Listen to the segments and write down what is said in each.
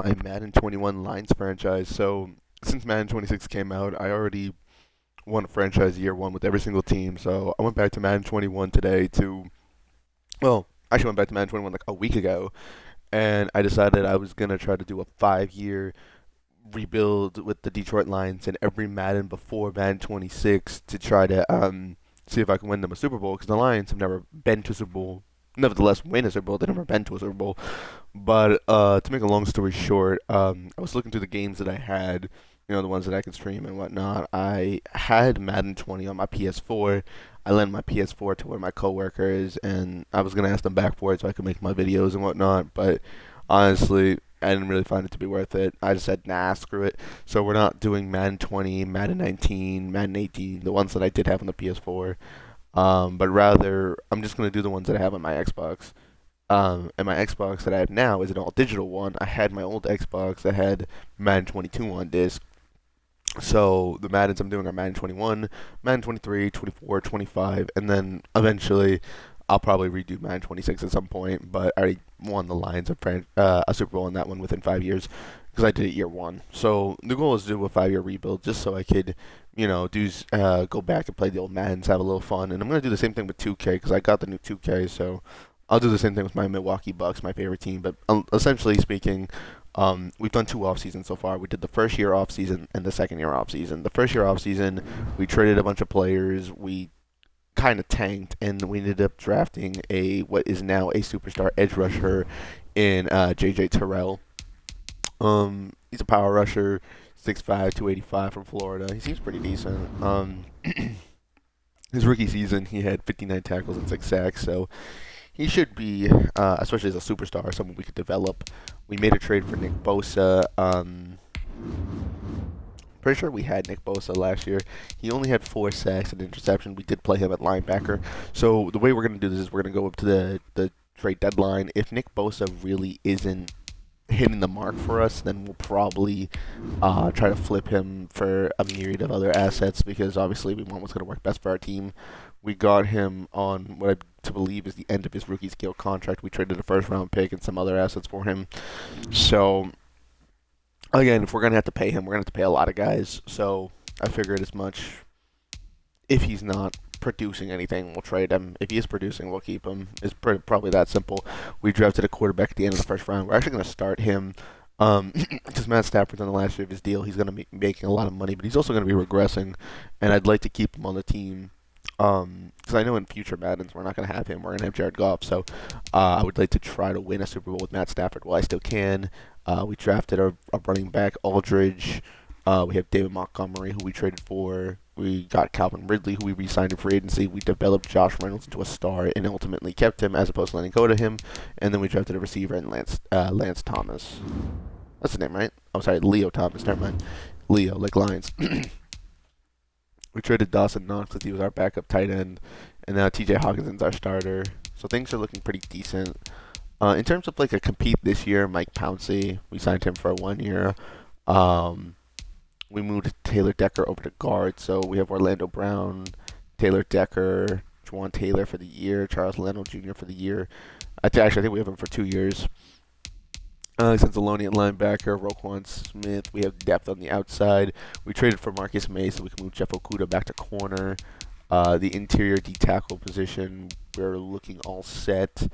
my Madden 21 Lions franchise. So since Madden 26 came out, I already won a franchise year one with every single team. So I went back to Madden 21 today to, well, actually went back to Madden 21 like a week ago, and I decided I was gonna try to do a 5 year rebuild with the Detroit Lions and every Madden before Madden 26 to try to see if I can win them a Super Bowl because the Lions have never been to a Super Bowl. Nevertheless, win a Super Bowl. They've never been to a Super Bowl. But to make a long story short, I was looking through the games that I had, the ones that I could stream and whatnot. I had Madden 20 on my PS4. I lent my PS4 to one of my coworkers, and I was gonna ask them back for it so I could make my videos and whatnot. But honestly, I didn't really find it to be worth it. I just said, nah, screw it. So we're not doing Madden 20, Madden 19, Madden 18, the ones that I did have on the PS4. But rather, I'm just going to do the ones that I have on my Xbox. And my Xbox that I have now is an all digital one. I had my old Xbox that had Madden 22 on disc. So the Maddens I'm doing are Madden 21, Madden 23, 24, 25, and then eventually I'll probably redo Madden 26 at some point. But I already won the Lions a Super Bowl in that one within 5 years because I did it year one. So the goal is to do a 5 year rebuild just so I could, go back and play the old Maddens, have a little fun. And I'm gonna do the same thing with 2K because I got the new 2K. So I'll do the same thing with my Milwaukee Bucks, my favorite team. But essentially speaking, we've done two off seasons so far. We did the first year off season and the second year off season. The first year off season, we traded a bunch of players. We kind of tanked, and we ended up drafting what is now a superstar edge rusher in JJ Terrell. He's a power rusher, 6'5", 285 from Florida. He seems pretty decent. His rookie season, he had 59 tackles and 6 sacks, so he should be, especially as a superstar, someone we could develop. We made a trade for Nick Bosa. Pretty sure we had Nick Bosa last year. He only had 4 sacks and interception. We did play him at linebacker. So the way we're going to do this is we're going to go up to the trade deadline. If Nick Bosa really isn't hitting the mark for us, then we'll probably try to flip him for a myriad of other assets because obviously we want what's going to work best for our team. We got him on what I to believe is the end of his rookie scale contract. We traded a first round pick and some other assets for him. So again, if we're going to have to pay him, we're going to have to pay a lot of guys. So I figured as much. If he's not producing anything, we'll trade him. If he is producing, we'll keep him. It's probably that simple. We drafted a quarterback at the end of the first round. We're actually going to start him because Matt Stafford's on the last year of his deal. He's going to be making a lot of money, but he's also going to be regressing, and I'd like to keep him on the team because I know in future Maddens we're not going to have him. We're going to have Jared Goff, so I would like to try to win a Super Bowl with Matt Stafford while I still can. We drafted a running back, Aldridge. We have David Montgomery, who we traded for. We got Calvin Ridley, who we re-signed in free agency. We developed Josh Reynolds into a star and ultimately kept him as opposed to letting go to him. And then we drafted a receiver in Lance Thomas. That's the name, right? Oh, sorry, Leo Thomas. Never mind. Leo, like Lions. We traded Dawson Knox because he was our backup tight end. And now TJ Hawkinson's our starter. So things are looking pretty decent. In terms of like a compete this year, Mike Pouncey, we signed him for 1 year. We moved Taylor Decker over to guard, so we have Orlando Brown, Taylor Decker, Juwan Taylor for the year, Charles Leno Jr. for the year. I think we have him for 2 years. Alexander at linebacker, Roquan Smith. We have depth on the outside. We traded for Marcus May so we can move Jeff Okudah back to corner. The interior D-tackle position, we're looking all set.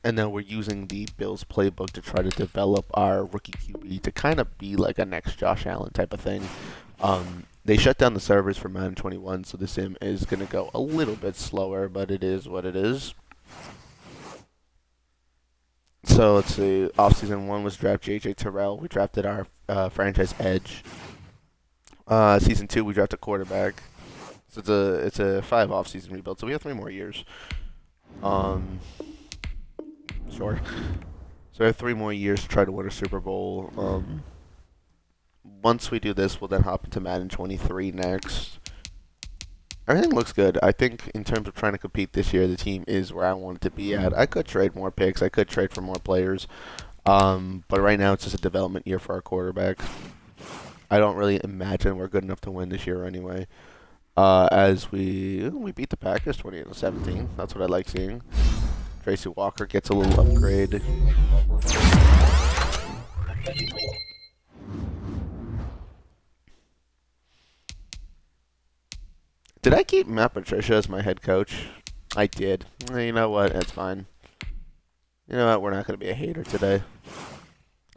And then we're using the Bills playbook to try to develop our rookie QB to kind of be like a next Josh Allen type of thing. They shut down the servers for Madden 21, so the sim is going to go a little bit slower, but it is what it is. So let's see. Offseason 1 was draft JJ Terrell. We drafted our franchise edge. Season 2, we drafted quarterback. So it's a 5 offseason rebuild, so we have 3 more years. Sure. So we have 3 more years to try to win a Super Bowl. Once we do this, we'll then hop into Madden 23 next. Everything looks good. I think in terms of trying to compete this year, the team is where I want it to be at. I could trade more picks. I could trade for more players. But right now, it's just a development year for our quarterback. I don't really imagine we're good enough to win this year anyway. As we beat the Packers 28-17. That's what I like seeing. Tracy Walker gets a little upgrade. Did I keep Matt Patricia as my head coach? I did. You know what? That's fine. You know what? We're not going to be a hater today.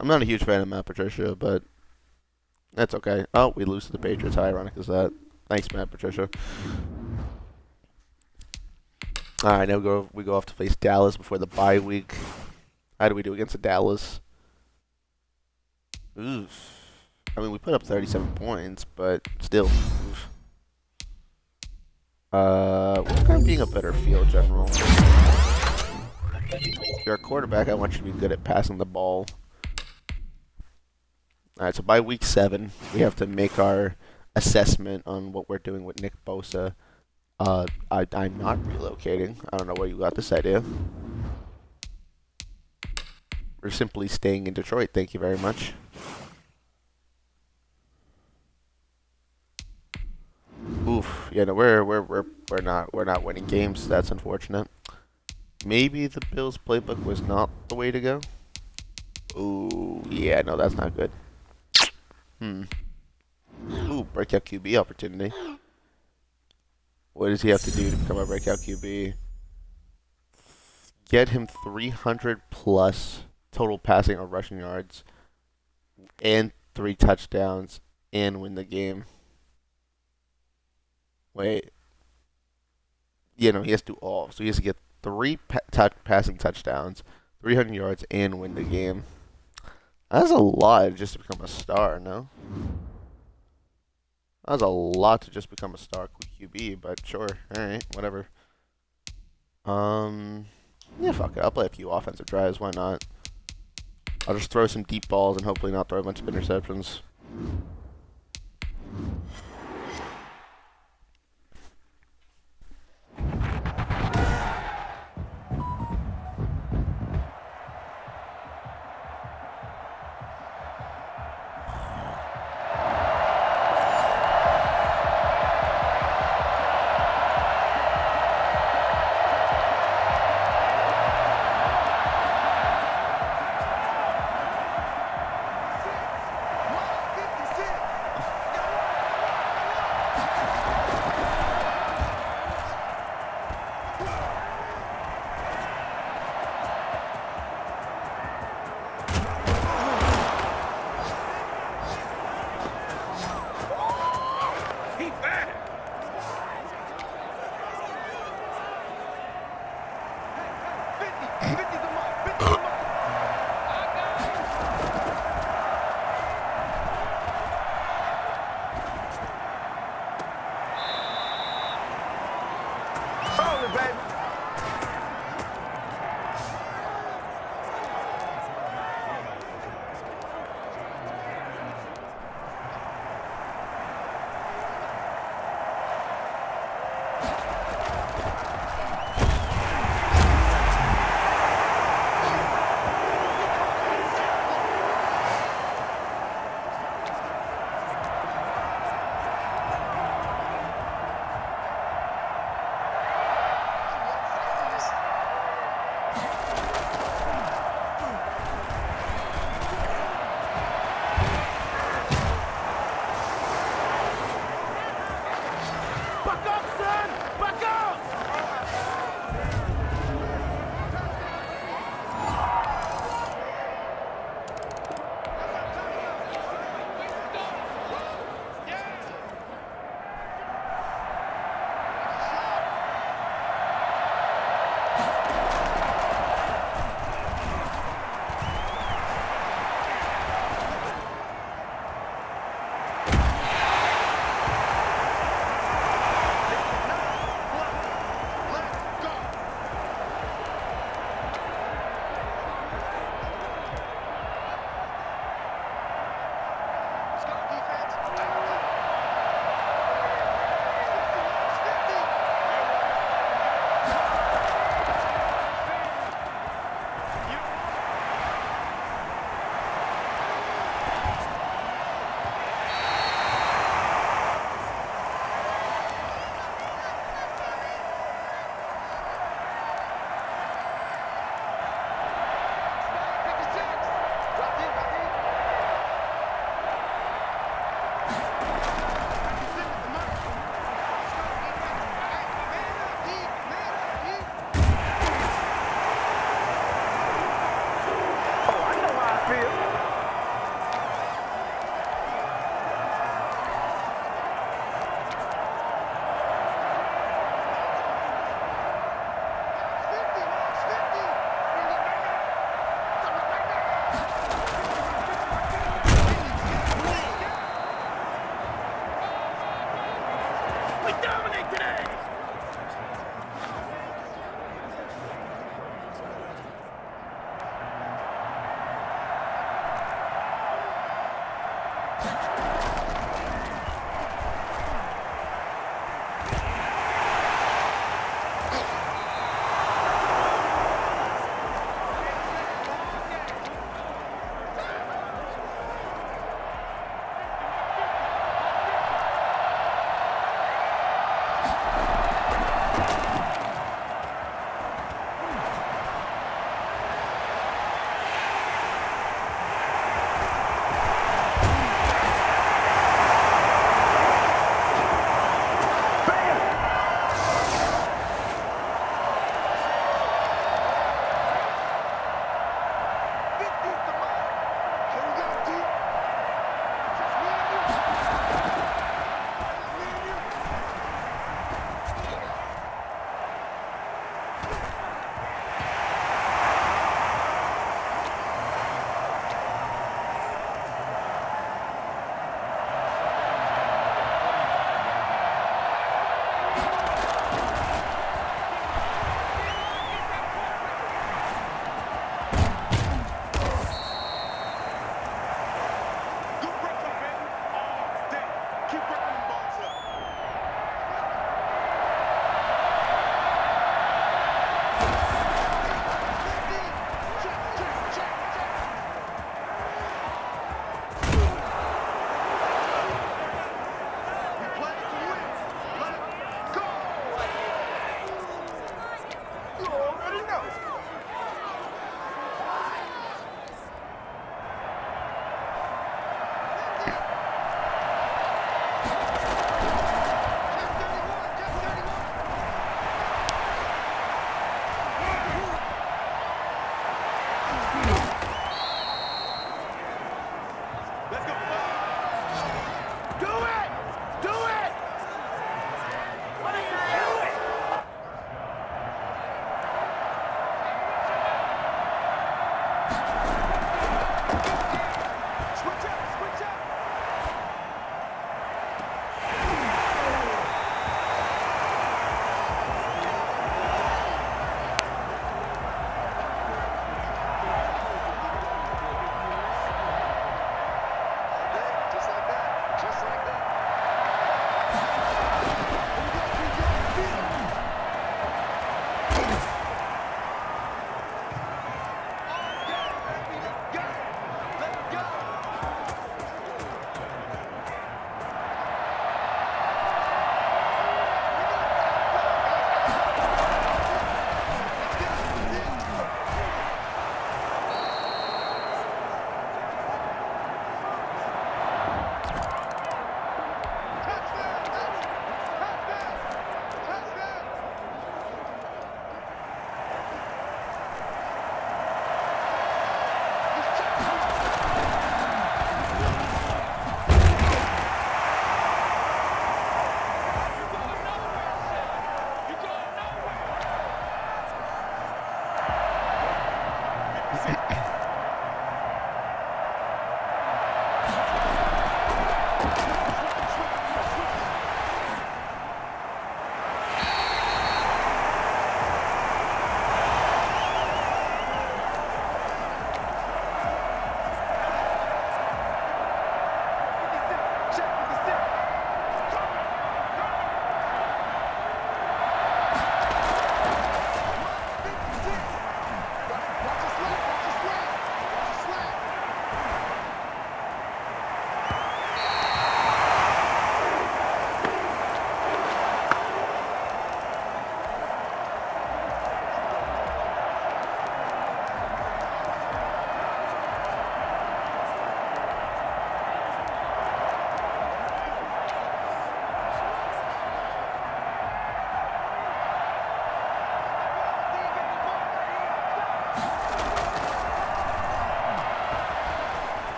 I'm not a huge fan of Matt Patricia, but that's okay. Oh, we lose to the Patriots. How ironic is that? Thanks, Matt Patricia. All right, now we go off to face Dallas before the bye week. How do we do against the Dallas? Oof. I mean, we put up 37 points, but still. Oof. What's kind of being a better field general? If you're a quarterback, I want you to be good at passing the ball. Alright, so by week 7, we have to make our assessment on what we're doing with Nick Bosa. I'm not relocating. I don't know where you got this idea. We're simply staying in Detroit. Thank you very much. Oof. Yeah, no, we're not winning games. That's unfortunate. Maybe the Bills playbook was not the way to go. Ooh, yeah, no, that's not good. Ooh, breakout QB opportunity. What does he have to do to become a breakout QB? Get him 300 plus total passing or rushing yards and 3 touchdowns and win the game. Wait. Yeah, no, he has to do all. So he has to get 3 passing touchdowns, 300 yards, and win the game. That's a lot just to become a star, no? That's a lot to just become a star QB, but sure. Alright, whatever. Yeah, fuck it. I'll play a few offensive drives. Why not? I'll just throw some deep balls and hopefully not throw a bunch of interceptions.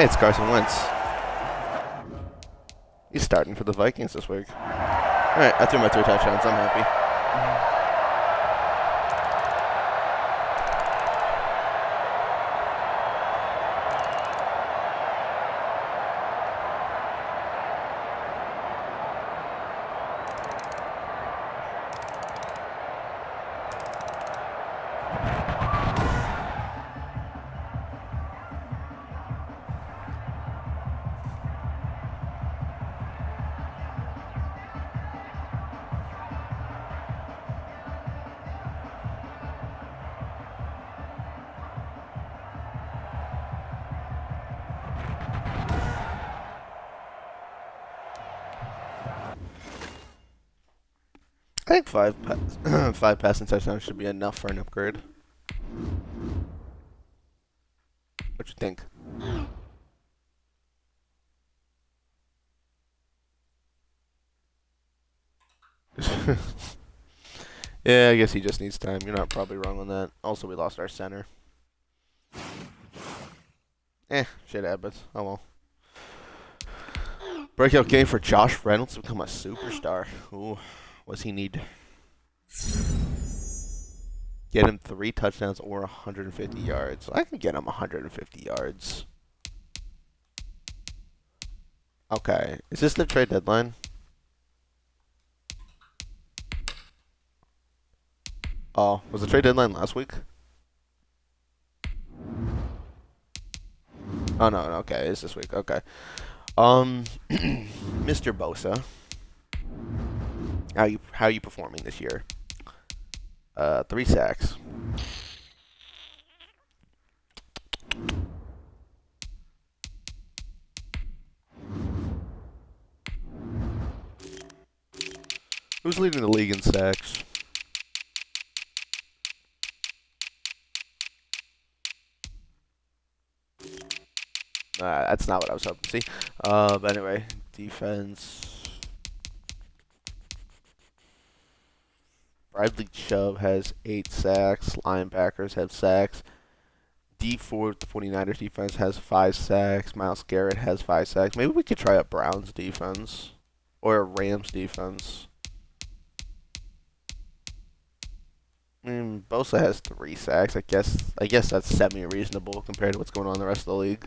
It's Carson Wentz. He's starting for the Vikings this week. Alright, I threw my 3 touchdowns. I'm happy. I think 5 passing touchdowns should be enough for an upgrade. What you think? Yeah, I guess he just needs time. You're not probably wrong on that. Also, we lost our center. Shit happens. Oh well. Breakout game for Josh Reynolds to become a superstar. Ooh, what's he need? Get him 3 touchdowns or 150 yards. I can get him 150 yards. Okay. Is this the trade deadline? Oh, was the trade deadline last week? Oh, no, okay. It's this week. Okay. Mr. Bosa. How are you performing this year? 3 sacks. Who's leading the league in sacks? That's not what I was hoping to see. But anyway, defense. Bradley Chubb has 8 sacks. Linebackers have sacks. D4, the 49ers defense, has 5 sacks. Myles Garrett has 5 sacks. Maybe we could try a Browns defense. Or a Rams defense. Bosa has 3 sacks. I guess that's semi-reasonable compared to what's going on in the rest of the league.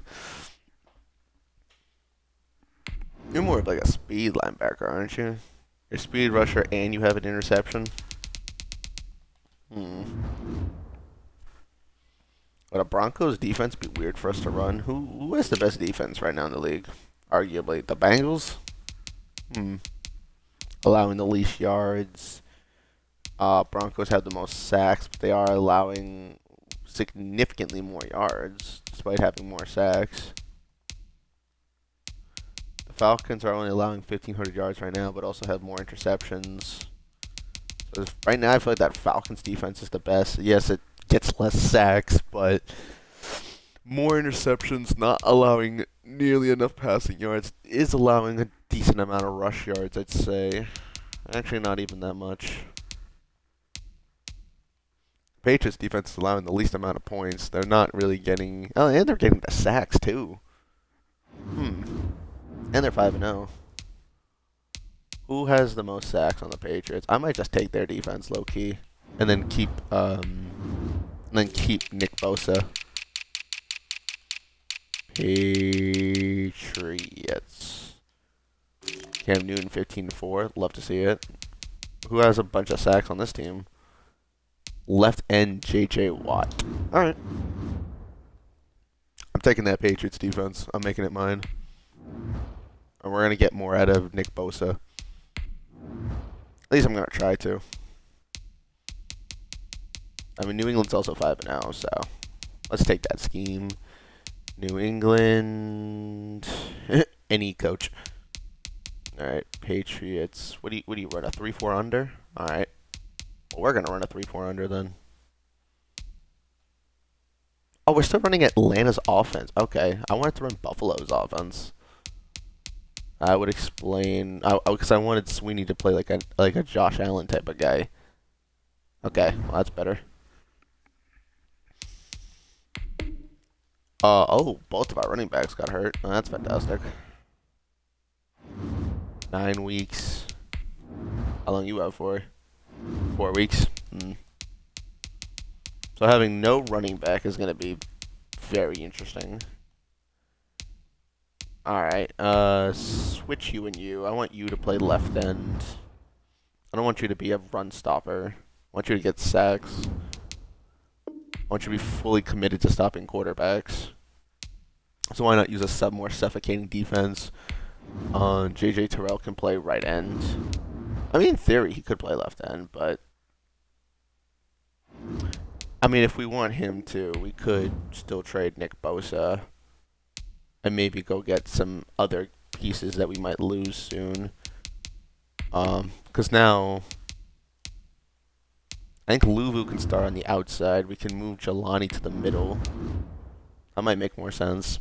You're more of like a speed linebacker, aren't you? You're a speed rusher and you have an interception. Would a Broncos defense be weird for us to run? Who has the best defense right now in the league? Arguably the Bengals. Allowing the least yards. Broncos have the most sacks, but they are allowing significantly more yards despite having more sacks. The Falcons are only allowing 1,500 yards right now, but also have more interceptions. So right now, I feel like that Falcons defense is the best. Yes, it gets less sacks, but more interceptions, not allowing nearly enough passing yards, is allowing a decent amount of rush yards, I'd say. Actually, not even that much. Patriots defense is allowing the least amount of points. They're not really getting... Oh, and they're getting the sacks, too. And they're 5-0. Who has the most sacks on the Patriots? I might just take their defense low-key. And then keep Nick Bosa. Patriots. Cam Newton 15-4. Love to see it. Who has a bunch of sacks on this team? Left end J.J. Watt. Alright. I'm taking that Patriots defense. I'm making it mine. And we're going to get more out of Nick Bosa. At least I'm going to try to. I mean, New England's also 5-0, so let's take that scheme. New England. Any coach. Alright, Patriots. What do you run? A 3-4 under? Alright. Well, we're going to run a 3-4 under then. Oh, we're still running Atlanta's offense. Okay. I wanted to run Buffalo's offense. I would explain... because I wanted Sweeney to play like a Josh Allen type of guy. Okay. Well, that's better. Oh, both of our running backs got hurt. Oh, that's fantastic. 9 weeks. How long you out for? 4 weeks. So having no running back is going to be very interesting. Alright, switch you and you. I want you to play left end. I don't want you to be a run stopper. I want you to get sacks. I want you to be fully committed to stopping quarterbacks. So why not use a more suffocating defense? JJ Terrell can play right end. I mean, in theory, he could play left end, but I mean, if we want him to, we could still trade Nick Bosa and maybe go get some other pieces that we might lose soon. Because now I think Luvu can start on the outside. We can move Jelani to the middle. That might make more sense.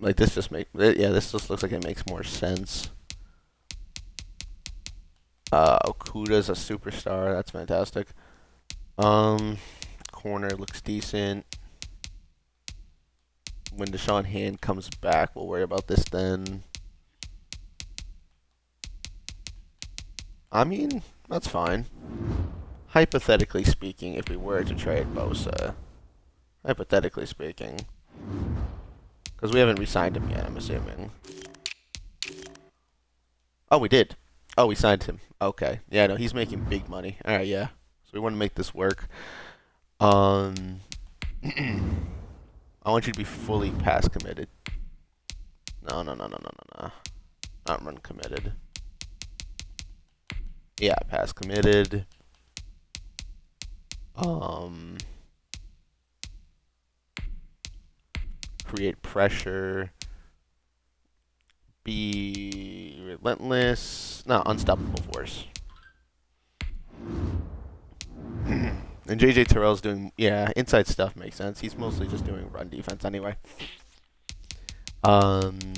Like this just this just looks like it makes more sense. Okuda's a superstar. That's fantastic. Corner looks decent. When Deshaun Hand comes back, we'll worry about this then. I mean, that's fine. Hypothetically speaking, if we were to trade Bosa, hypothetically speaking, because we haven't re-signed him yet, I'm assuming. Oh, we did. Oh, we signed him. Okay. Yeah, no, he's making big money. All right, yeah. So we want to make this work. I want you to be fully pass committed. No. Not run committed. Yeah, pass committed. Create pressure. Be relentless. No, unstoppable force. And JJ Terrell's doing, inside stuff makes sense. He's mostly just doing run defense anyway.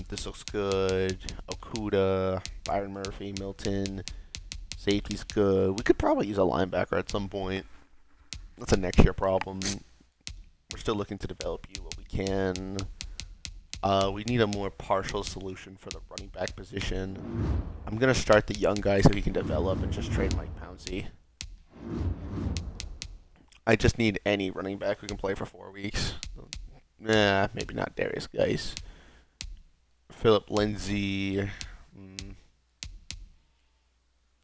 This looks good. Okuda, Byron Murphy, Milton. Safety's good. We could probably use a linebacker at some point. That's a next year problem. We're still looking to develop you what we can. We need a more partial solution for the running back position. I'm going to start the young guy so he can develop and just trade Mike Pouncey. I just need any running back who can play for 4 weeks. Nah, maybe not Darius Geis. Philip Lindsay.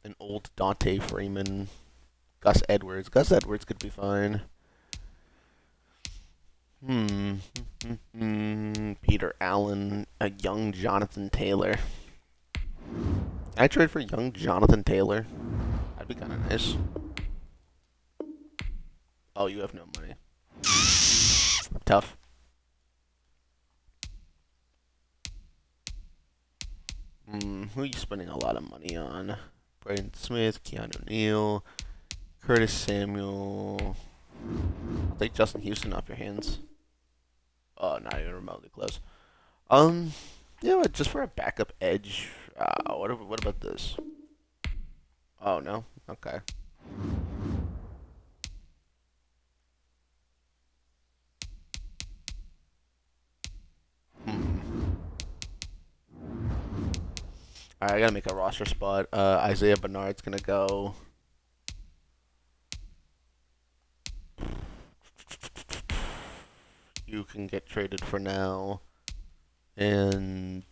An old Dante Freeman. Gus Edwards. Gus Edwards could be fine. Peter Allen. A young Jonathan Taylor. I trade for young Jonathan Taylor. That'd be kind of nice. Oh, you have no money. Tough. Who are you spending a lot of money on? Braden Smith, Keanu Neal, Curtis Samuel. I'll take Justin Houston off your hands. Oh, not even remotely close. Just for a backup edge. What about this? Oh no. Okay. Alright, I gotta make a roster spot. Isaiah Bernard's gonna go. You can get traded for now. And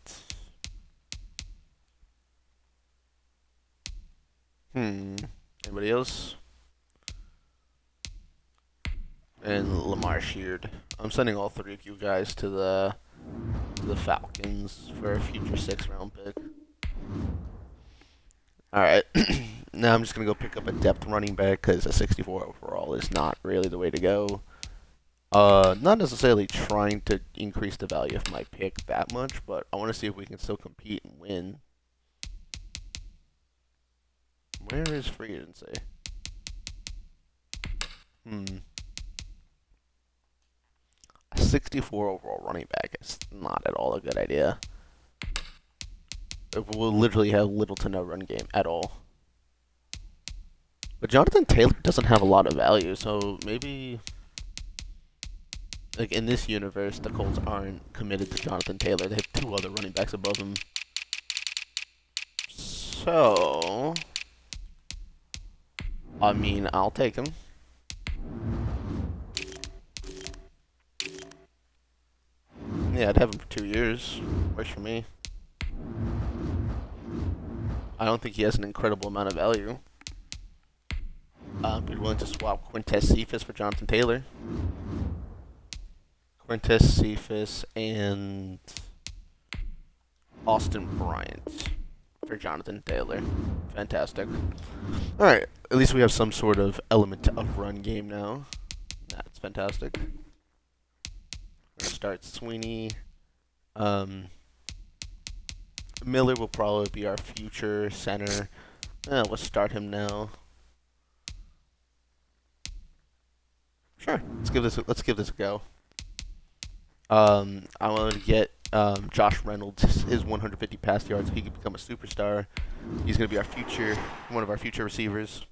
anybody else? And Lamar Sheard. I'm sending all three of you guys to the Falcons for a future 6th-round pick. Alright, now I'm just going to go pick up a depth running back because a 64 overall is not really the way to go. Not necessarily trying to increase the value of my pick that much, but I want to see if we can still compete and win. Where is free agency? A 64 overall running back is not at all a good idea. will literally have little to no run game at all. But Jonathan Taylor doesn't have a lot of value, so maybe like in this universe, the Colts aren't committed to Jonathan Taylor. They have two other running backs above him. So, I mean, I'll take him. Yeah, I'd have him for 2 years. Works for me. I don't think he has an incredible amount of value. I'd be willing to swap Quintez Cephas for Jonathan Taylor. Quintez Cephas and Austin Bryant for Jonathan Taylor. Fantastic. Alright, at least we have some sort of element of run game now. That's fantastic. We're going to start Sweeney. Miller will probably be our future center. Let's start him now. Sure, let's give this a go. I want to get Josh Reynolds his 150 pass yards so he can become a superstar. He's going to be one of our future receivers.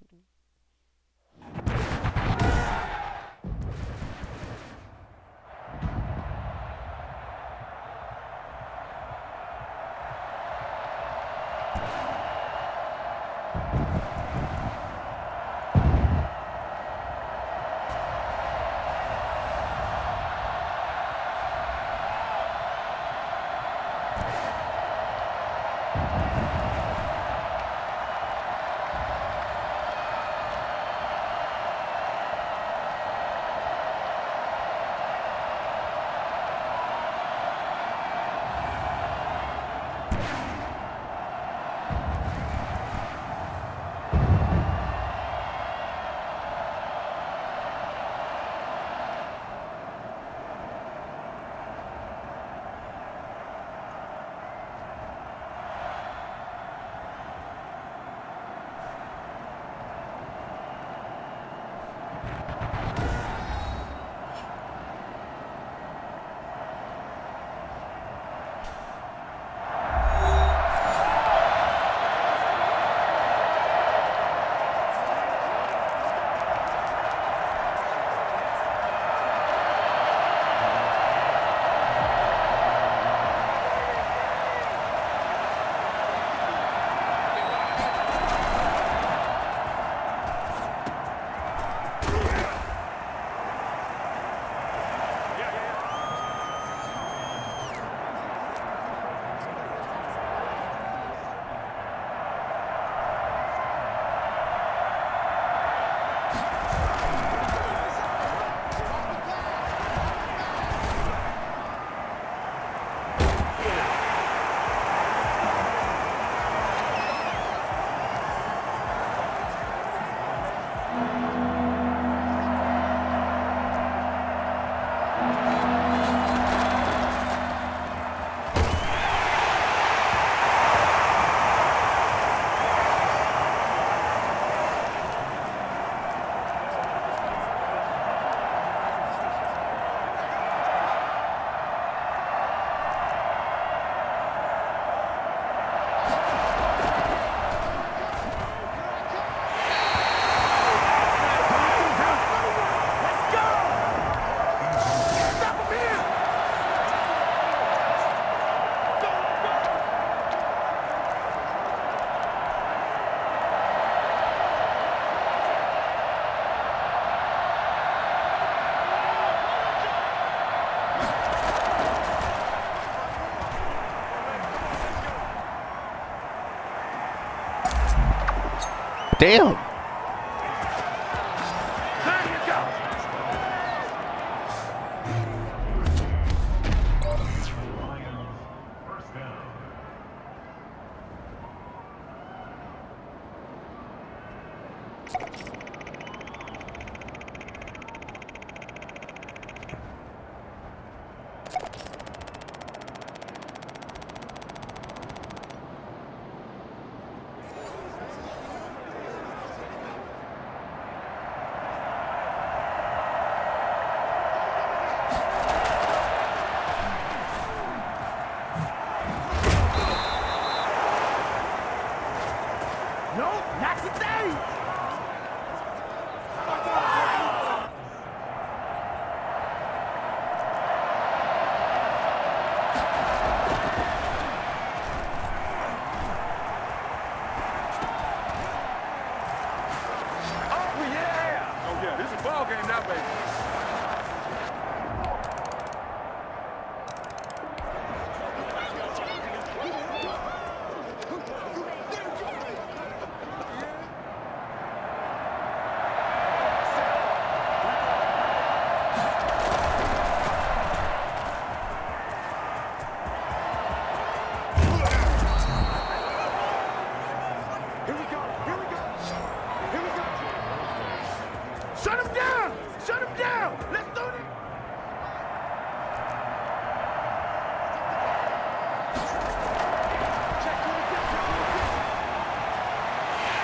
Damn.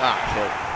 Ah, shit.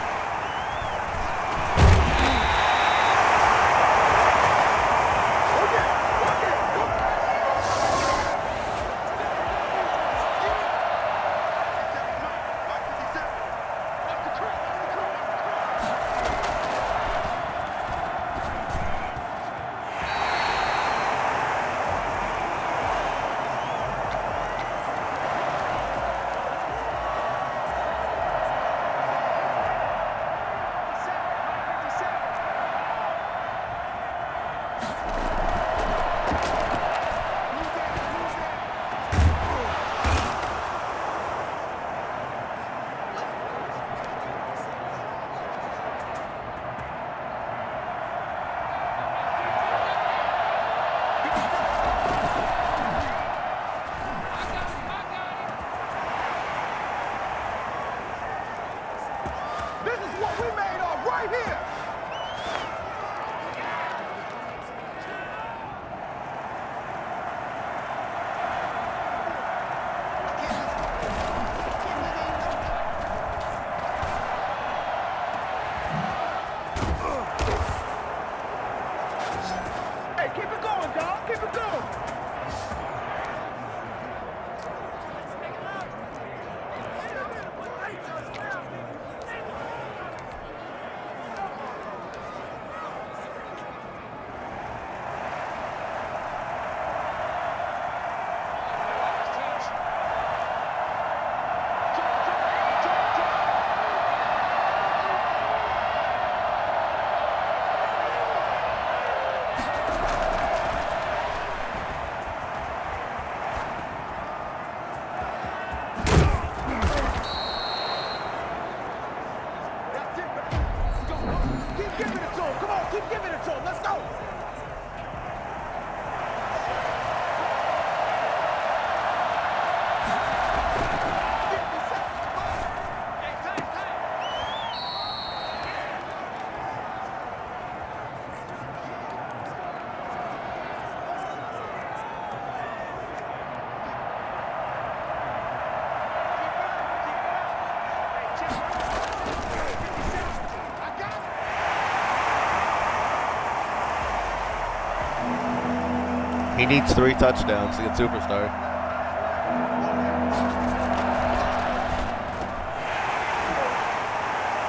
He needs 3 touchdowns to get superstar.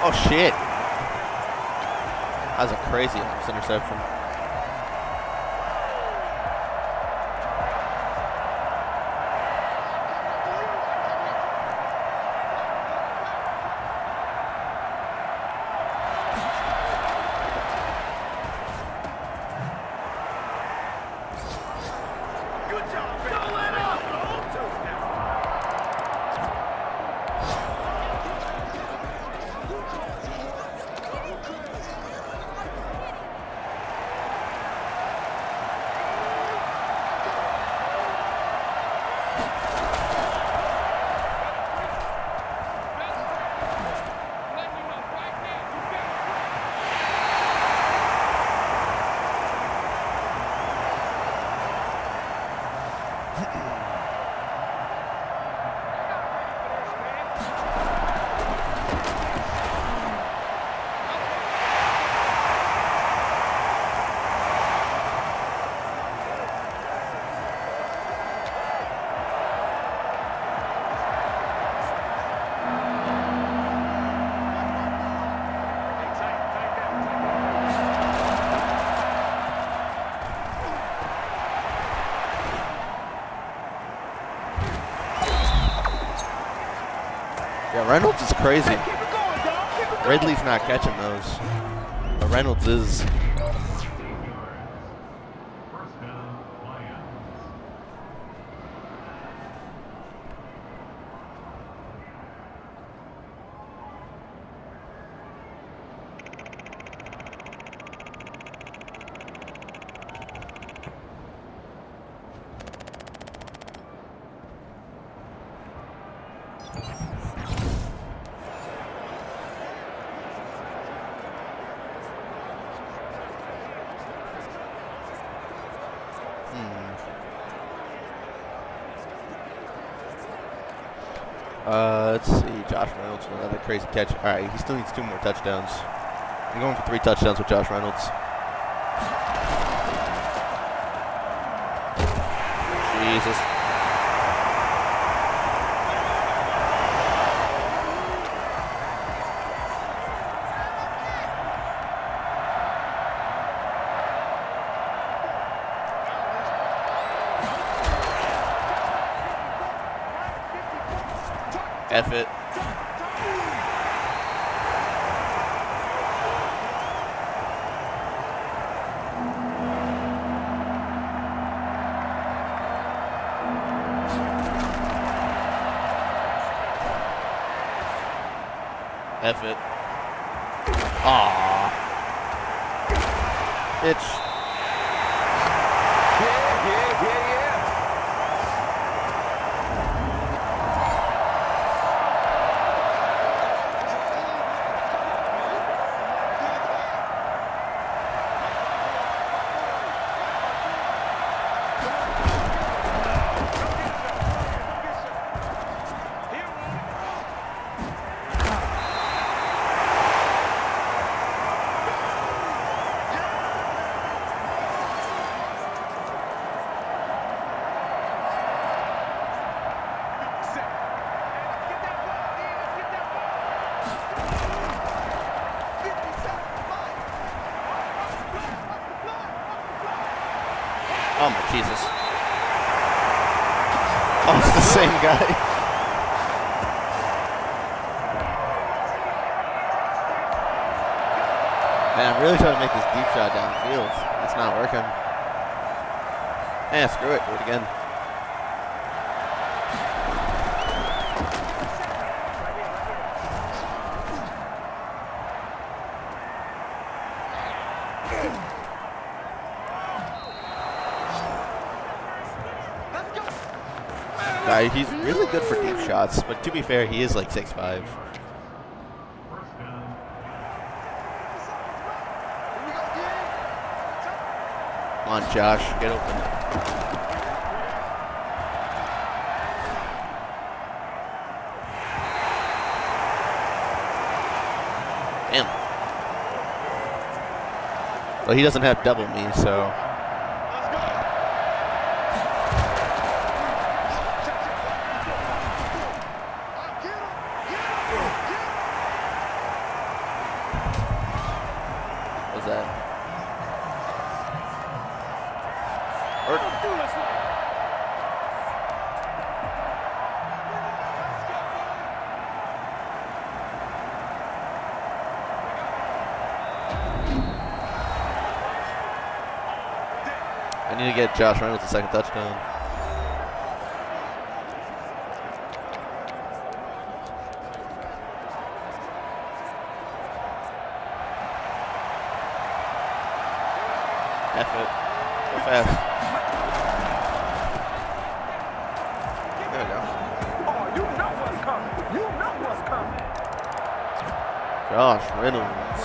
Oh shit! That was a crazy interception. Yeah, Reynolds is crazy. Ridley's not catching those, but Reynolds is. Let's see. Josh Reynolds with another crazy catch. All right, he still needs 2 more touchdowns. I'm going for 3 touchdowns with Josh Reynolds. Jesus. F it. F it. Aww. Bitch. Oh my Jesus. Oh, it's the same guy. Man, I'm really trying to make this deep shot downfield. It's not working. Screw it. Do it again. He's really good for deep shots, but to be fair, he is like 6'5". Come on, Josh, get open. Damn. Well, he doesn't have double me, so. I need to get Josh Reynolds a second touchdown. F it. Go fast. There we go. Oh, you know what's coming. You know what's coming. Josh Reynolds.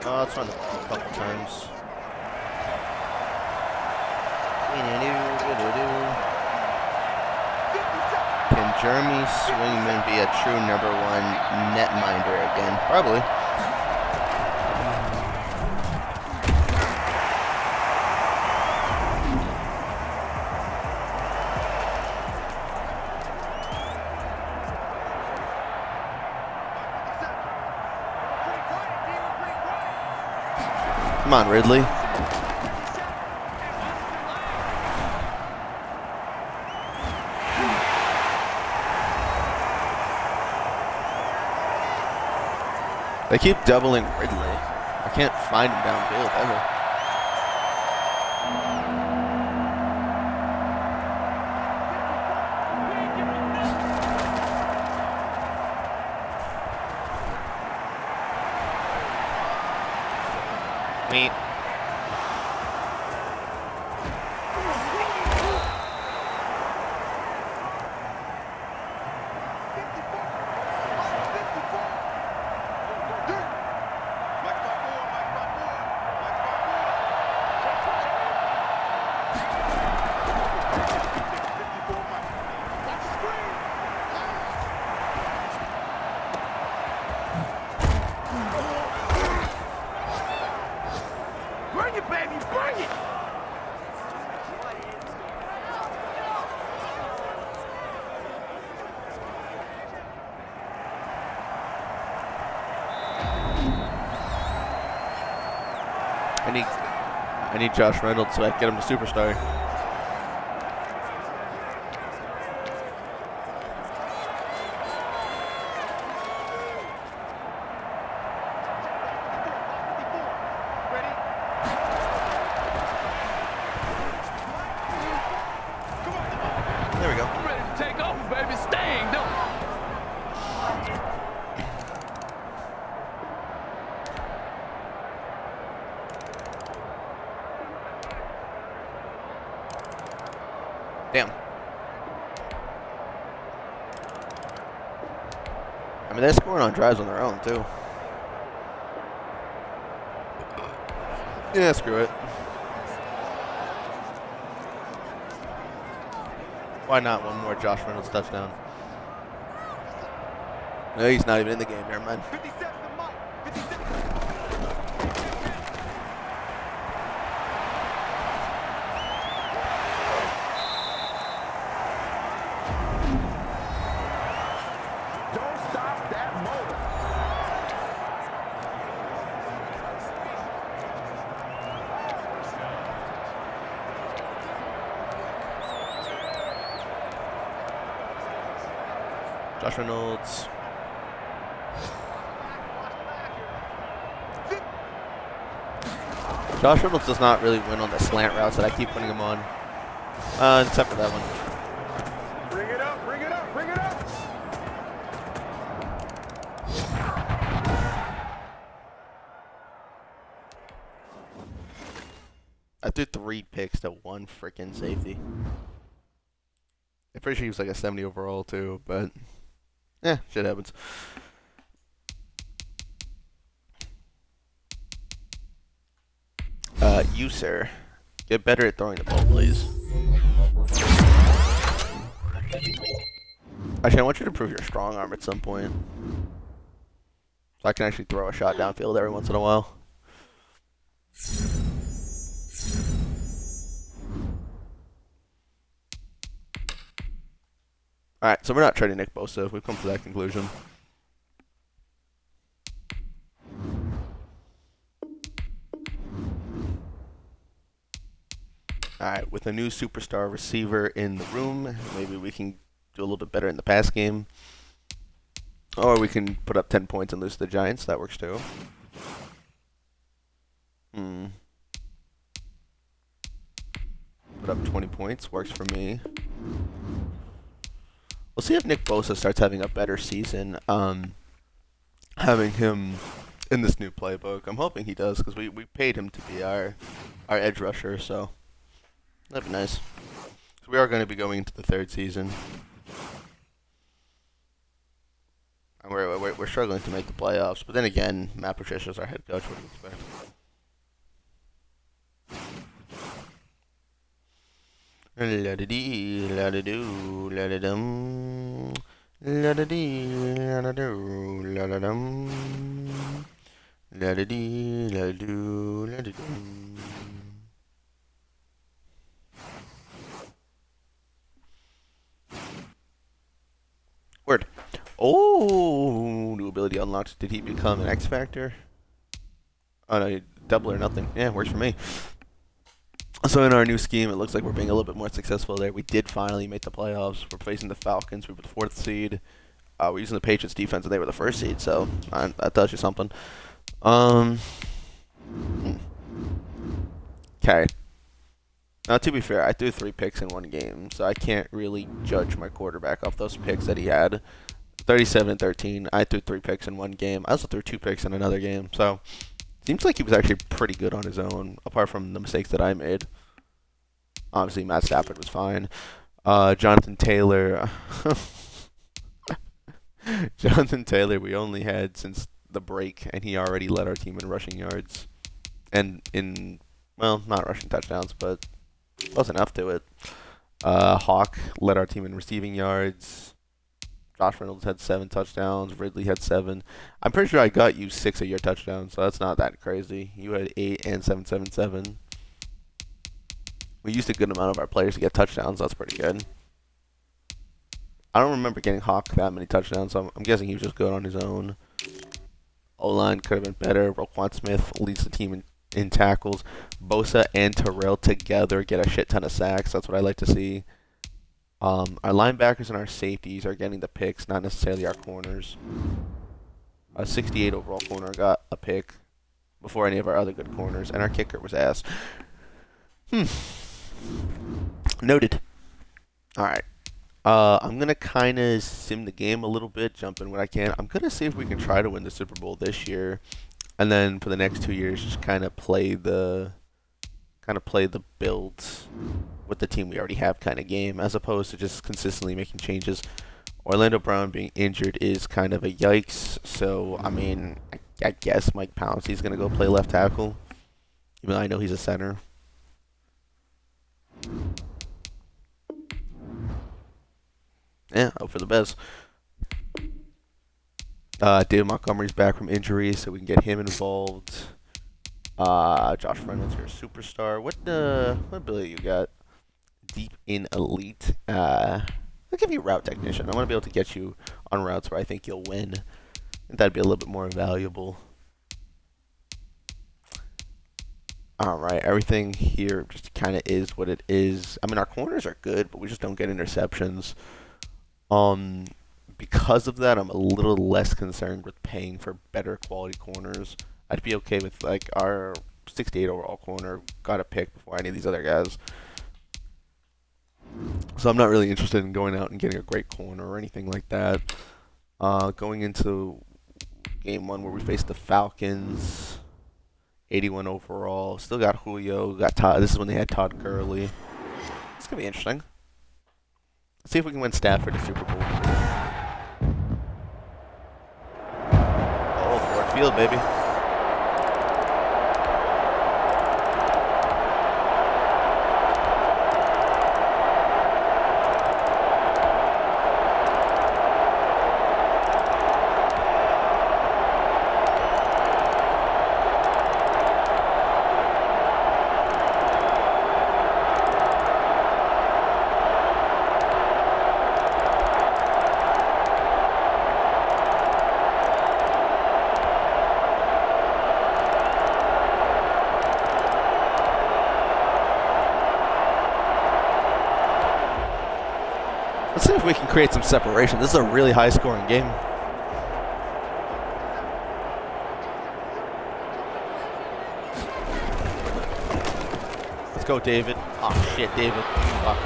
Let's run a couple times. Can Jeremy Swingman be a true #1 netminder again? Probably. Come on, Ridley. They keep doubling Ridley. I can't find him downfield ever. Meet. Bring it, baby, bring it! I need Josh Reynolds so I can get him to superstar. There we go. I'm ready to take over, baby. Staying, don't Damn. I mean, they're scoring on drives on their own, too. Yeah, screw it. Why not one more Josh Reynolds touchdown? No, he's not even in the game. Never mind. 57 to Mike. 57. Don't stop that motor. Josh Reynolds. Josh Reynolds does not really win on the slant routes that I keep putting him on. Except for that one. Bring it up, bring it up, bring it up. I threw 3 picks to 1 freaking safety. I'm pretty sure he was like a 70 overall too, but yeah, shit happens. You, sir, get better at throwing the ball, please. Actually, I want you to prove your strong arm at some point, so I can actually throw a shot downfield every once in a while. Alright, so we're not trading Nick Bosa. We've come to that conclusion. Alright, with a new superstar receiver in the room, maybe we can do a little bit better in the pass game. Or we can put up 10 points and lose to the Giants. That works too. Put up 20 points. Works for me. We'll see if Nick Bosa starts having a better season. Having him in this new playbook. I'm hoping he does because we paid him to be our edge rusher, so that'd be nice. So we are going to be going into the 3rd season. And we're struggling to make the playoffs. But then again, Matt Patricia's our head coach. What do you expect? La-da-dee, la-da-doo, la-da-dum. La-da-dee, la-da-doo, la-da-dum. La-da-dee, la-da-doo, la-da-dum. Word. Oh, new ability unlocked. Did he become an X Factor? Oh no, double or nothing. Yeah, works for me. So in our new scheme, it looks like we're being a little bit more successful there. We did finally make the playoffs. We're facing the Falcons. We were the 4th seed. We're using the Patriots defense, and they were the first seed, so that tells you something. Okay. Now, to be fair, I threw 3 picks in one game, so I can't really judge my quarterback off those picks that he had. 37-13. I threw 3 picks in one game. I also threw 2 picks in another game, so seems like he was actually pretty good on his own, apart from the mistakes that I made. Obviously, Matt Stafford was fine. Jonathan Taylor. Jonathan Taylor, we only had since the break, and he already led our team in rushing yards. And well, not rushing touchdowns, but close enough to it. Hawk led our team in receiving yards. Josh Reynolds had 7 touchdowns. Ridley had 7. I'm pretty sure I got you 6 of your touchdowns, so that's not that crazy. You had 8 and 777. We used a good amount of our players to get touchdowns. That's pretty good. I don't remember getting Hawk that many touchdowns, so I'm guessing he was just good on his own. O-line could have been better. Roquan Smith leads the team in tackles. Bosa and Terrell together get a shit ton of sacks. That's what I like to see. Our linebackers and our safeties are getting the picks, not necessarily our corners. A 68 overall corner got a pick before any of our other good corners, and our kicker was ass. Noted. All right. I'm going to kind of sim the game a little bit, jump in when I can. I'm going to see if we can try to win the Super Bowl this year. And then for the next 2 years, just kind of play the builds with the team we already have kind of game, as opposed to just consistently making changes. Orlando Brown being injured is kind of a yikes. So, I mean, I guess Mike Pouncey's going to go play left tackle, even though I know he's a center. Yeah, hope for the best. David Montgomery's back from injury, so we can get him involved. Josh Reynolds, you're a superstar. What ability you got? Deep in elite. I'll give you route technician. I want to be able to get you on routes where I think you'll win. I think that'd be a little bit more valuable. Alright, everything here just kind of is what it is. I mean, our corners are good, but we just don't get interceptions. Because of that, I'm a little less concerned with paying for better quality corners. I'd be okay with, like, our 68 overall corner got a pick before any of these other guys. So I'm not really interested in going out and getting a great corner or anything like that. Going into game 1 where we faced the Falcons, 81 overall. Still got Julio. Got Todd. This is when they had Todd Gurley. It's going to be interesting. Let's see if we can win Stafford a Super Bowl. Oh, Ford Field, baby. Let's see if we can create some separation. This is a really high-scoring game. Let's go, David. Oh, shit, David. Fuck.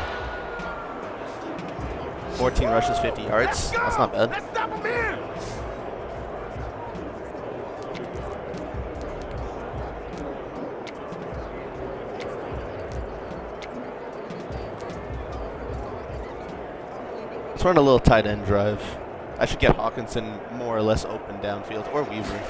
14 rushes, 50 yards. That's not bad. Let's stop him here. Let's run a little tight end drive. I should get Hawkinson more or less open downfield, or Weaver.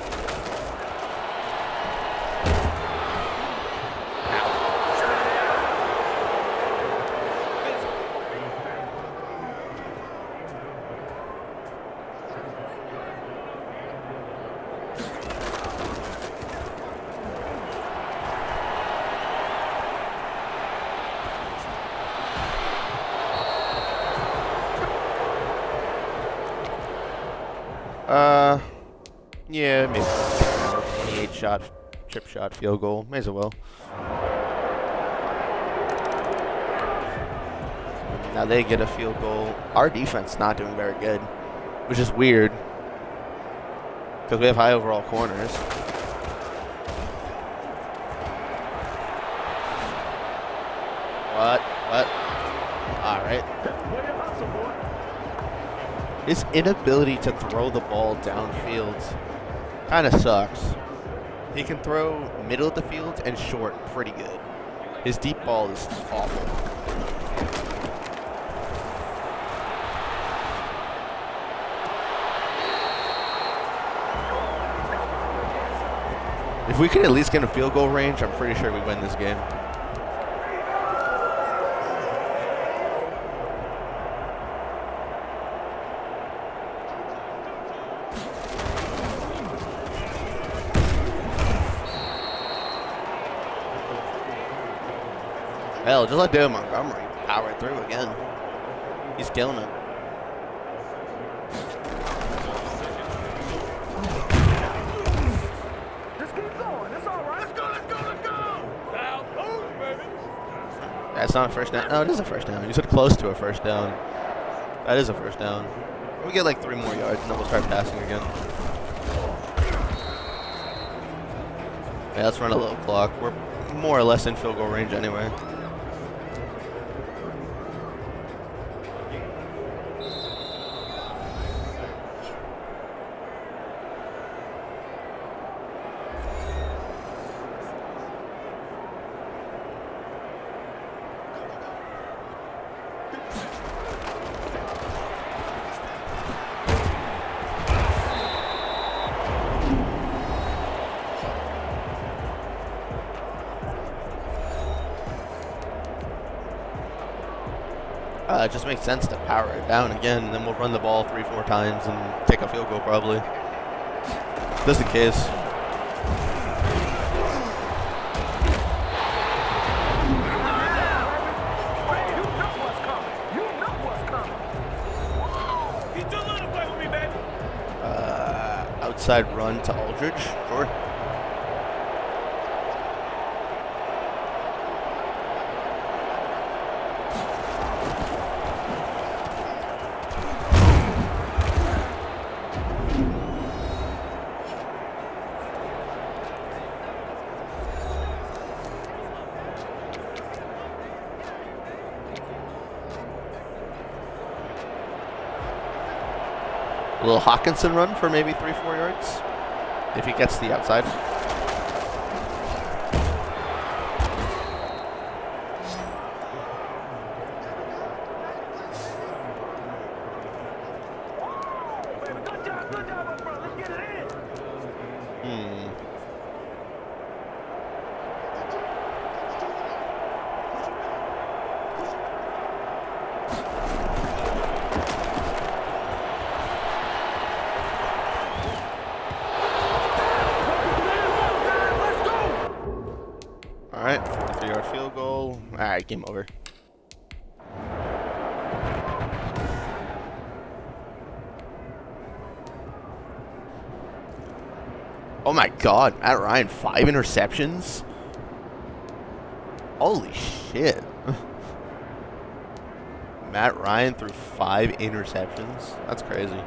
Yeah, maybe 28 shot, chip shot, field goal. May as well. Now they get a field goal. Our defense not doing very good. which is weird because we have high overall corners. What? All right. His inability to throw the ball downfield kind of sucks. He can throw middle of the field and short pretty good. His deep ball is awful. If we could at least get a field goal range, I'm pretty sure we win this game. Hell, just let David Montgomery power through again. He's killing it. Just keep going. It's all right. Let's go. Now, move, baby. That's not a first down. No, it is a first down. You said close to a first down. That is a first down. We get like 3 more yards and then we'll start passing again. Yeah, let's run a little clock. We're more or less in field goal range anyway. It just makes sense to power it down again, and then we'll run the ball 3-4 times and take a field goal probably. Just in case. You know what's coming. You know what's coming. You do a little play with me, baby. Outside run to Aldridge. Sure. A little Hawkinson run for maybe 3-4 yards if he gets the outside. Baby, good job, my brother. Let's get it in. All right, 43-yard field goal. All right, game over. Oh my God, Matt Ryan, 5 interceptions? Holy shit. Matt Ryan threw 5 interceptions? That's crazy.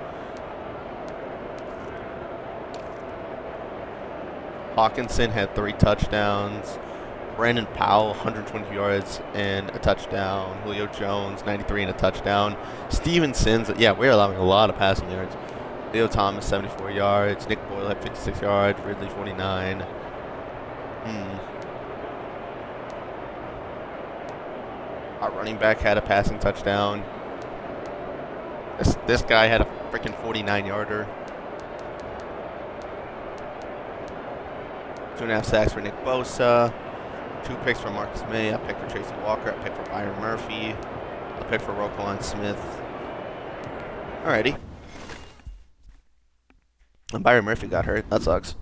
Hawkinson had 3 touchdowns. Brandon Powell, 120 yards and a touchdown. Julio Jones, 93 and a touchdown. Stevenson's, yeah, we're allowing a lot of passing yards. Leo Thomas, 74 yards. Nick Boyle had 56 yards. Ridley, 49. Our running back had a passing touchdown. This guy had a freaking 49-yarder. 2.5 sacks for Nick Bosa. 2 picks for Marcus May. A pick for Tracy Walker. A pick for Byron Murphy. A pick for Roquan Smith. Alrighty. And Byron Murphy got hurt. That sucks.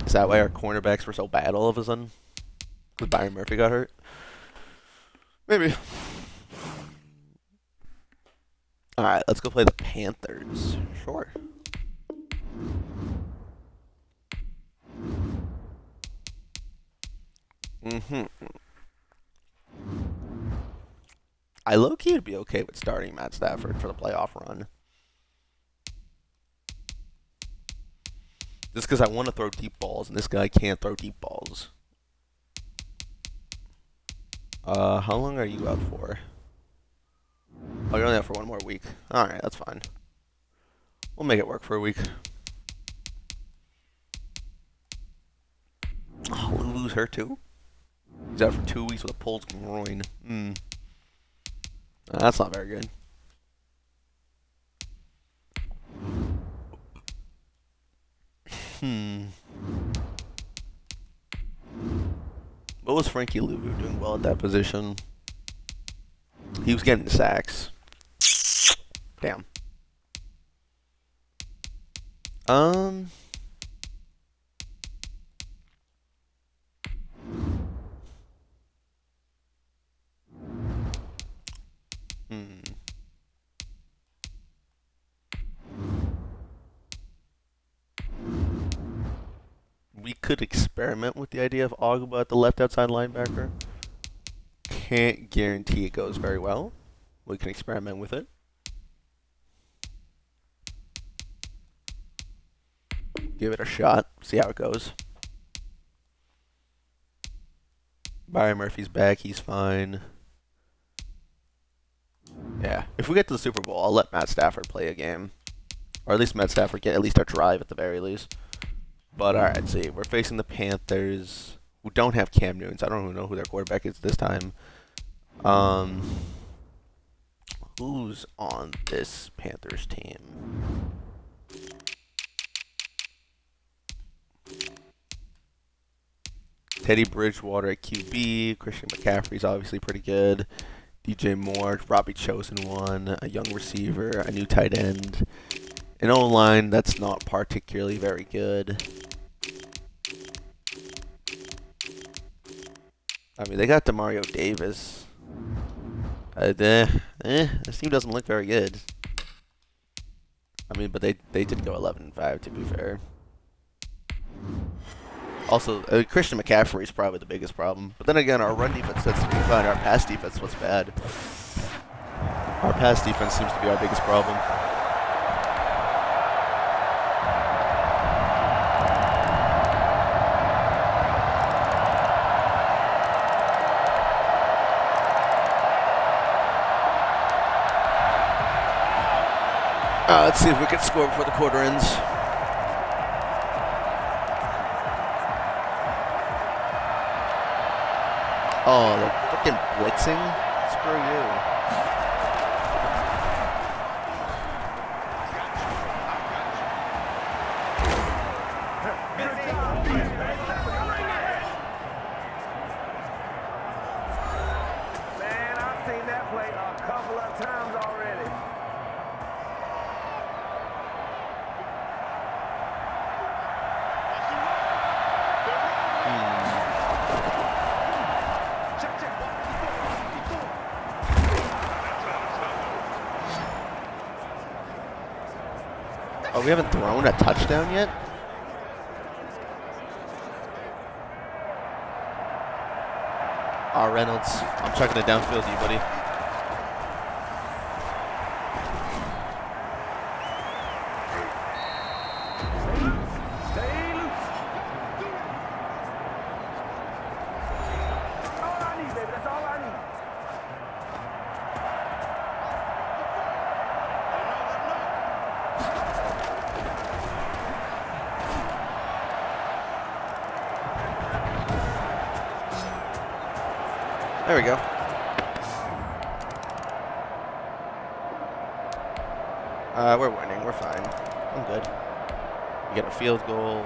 Is that why our cornerbacks were so bad all of a sudden? Because Byron Murphy got hurt? Maybe. Alright, let's go play the Panthers. Sure. I low-key would be okay with starting Matt Stafford for the playoff run. Just because I want to throw deep balls, and this guy can't throw deep balls. How long are you out for? Oh, you're only out for one more week. Alright, that's fine. We'll make it work for a week. Oh, Lulu's hurt too? He's out for 2 weeks with a pulled groin. That's not very good. What was Frankie Lulu doing well at that position? He was getting sacks. Damn. We could experiment with the idea of Ogba at the left outside linebacker. Can't guarantee it goes very well. We can experiment with it. Give it a shot. See how it goes. Byron Murphy's back. He's fine. Yeah. If we get to the Super Bowl, I'll let Matt Stafford play a game. Or at least Matt Stafford get at least a drive at the very least. But alright, see. We're facing the Panthers, who don't have Cam Newton. So I don't even know who their quarterback is this time. Who's on this Panthers team? Teddy Bridgewater at QB. Christian McCaffrey's obviously pretty good. DJ Moore, Robbie Chosen one, a young receiver, a new tight end. An O-line that's not particularly very good. I mean, they got Demario Davis. This team doesn't look very good. I mean, but they did go 11-5 to be fair. Also, Christian McCaffrey is probably the biggest problem. But then again, our run defense tends to be fine. Our pass defense was bad. Our pass defense seems to be our biggest problem. Let's see if we can score before the quarter ends. Oh, they're freaking blitzing? Screw you. Man, I've seen that play a couple of times already. Oh, we haven't thrown a touchdown yet? Reynolds. I'm chucking it downfield to you, buddy. Stay loose. All I need, baby. That's all I need. There we go. We're winning. We're fine. I'm good. We get a field goal.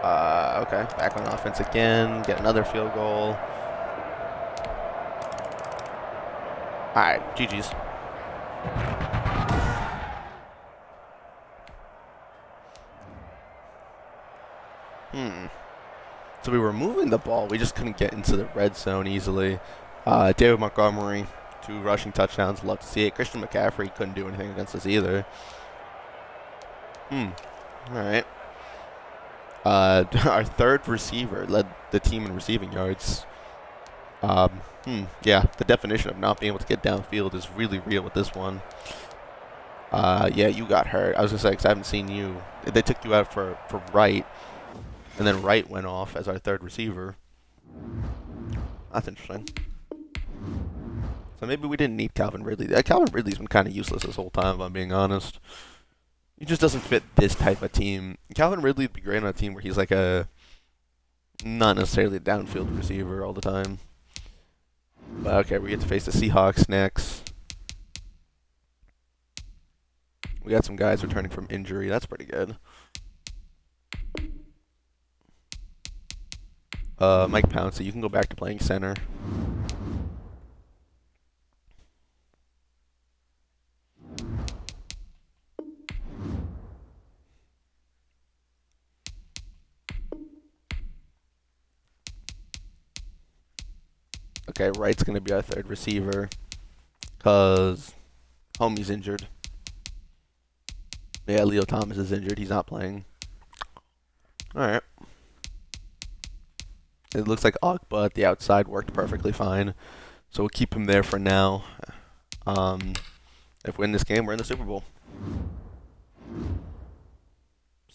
Okay. Back on offense again. Get another field goal. Alright. GG's. So we were moving the ball. We just couldn't get into the red zone easily. David Montgomery, 2 rushing touchdowns. Love to see it. Christian McCaffrey couldn't do anything against us either. All right. Our third receiver led the team in receiving yards. Yeah, the definition of not being able to get downfield is really real with this one. Yeah, you got hurt. I was gonna say, 'cause I haven't seen you. They took you out for Wright, and then Wright went off as our third receiver. That's interesting. So maybe we didn't need Calvin Ridley. Calvin Ridley's been kind of useless this whole time, if I'm being honest. He just doesn't fit this type of team. Calvin Ridley would be great on a team where he's like a not necessarily a downfield receiver all the time. But okay, we get to face the Seahawks next. We got some guys returning from injury. That's pretty good. Mike Pouncey, you can go back to playing center. Okay, Wright's going to be our third receiver because Homie's injured. Yeah, Leo Thomas is injured. He's not playing. All right. It looks like Ogba at the outside worked perfectly fine. So we'll keep him there for now. If we win this game, we're in the Super Bowl.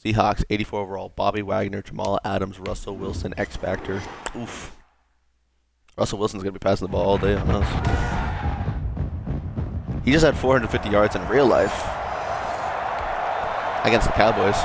Seahawks, 84 overall. Bobby Wagner, Jamal Adams, Russell Wilson, X Factor. Oof. Russell Wilson's going to be passing the ball all day on us. He just had 450 yards in real life against the Cowboys.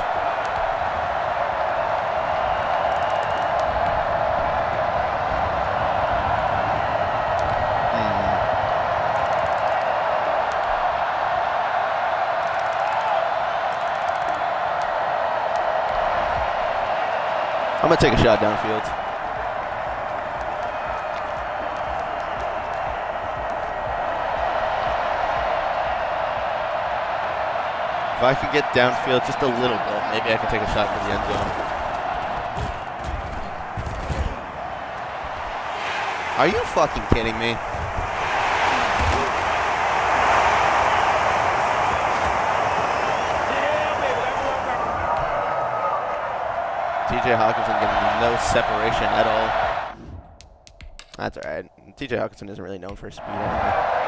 I'm going to take a shot downfield. If I could get downfield just a little bit, maybe I can take a shot for the end zone. Are you fucking kidding me? TJ Hawkinson getting no separation at all. That's alright. TJ Hawkinson isn't really known for his speed anyway.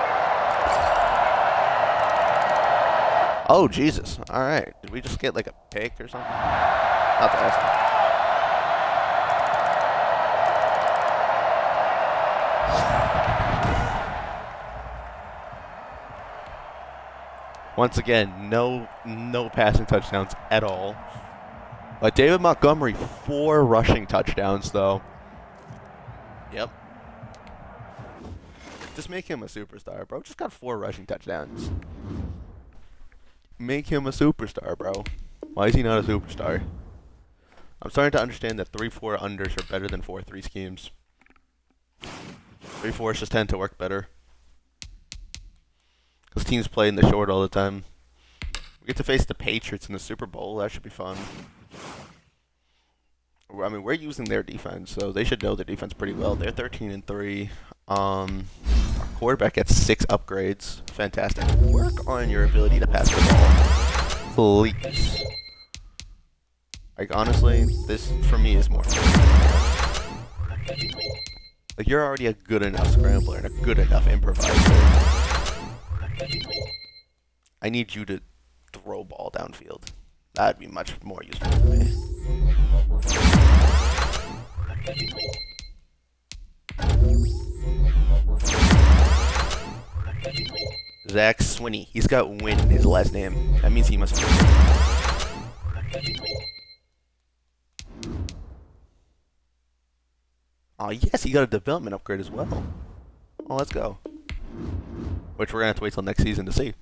Oh, Jesus. Alright. Did we just get like a pick or something? That's awesome. Once again, no passing touchdowns at all. But David Montgomery, 4 rushing touchdowns, though. Yep. Just make him a superstar, bro. Just got 4 rushing touchdowns. Make him a superstar, bro. Why is he not a superstar? I'm starting to understand that 3-4 unders are better than 4-3 schemes. 3-4s just tend to work better. Because teams play in the short all the time. We get to face the Patriots in the Super Bowl. That should be fun. I mean, we're using their defense, so they should know their defense pretty well. They're 13-3. Our quarterback gets 6 upgrades. Fantastic. Work on your ability to pass the ball, please. Like, honestly, this for me is more. Like, you're already a good enough scrambler and a good enough improviser. I need you to throw ball downfield. That'd be much more useful to me. Zach Swinney. He's got Win in his last name. That means he must be. Oh, yes, he got a development upgrade as well. Oh, let's go. Which we're going to have to wait till next season to see.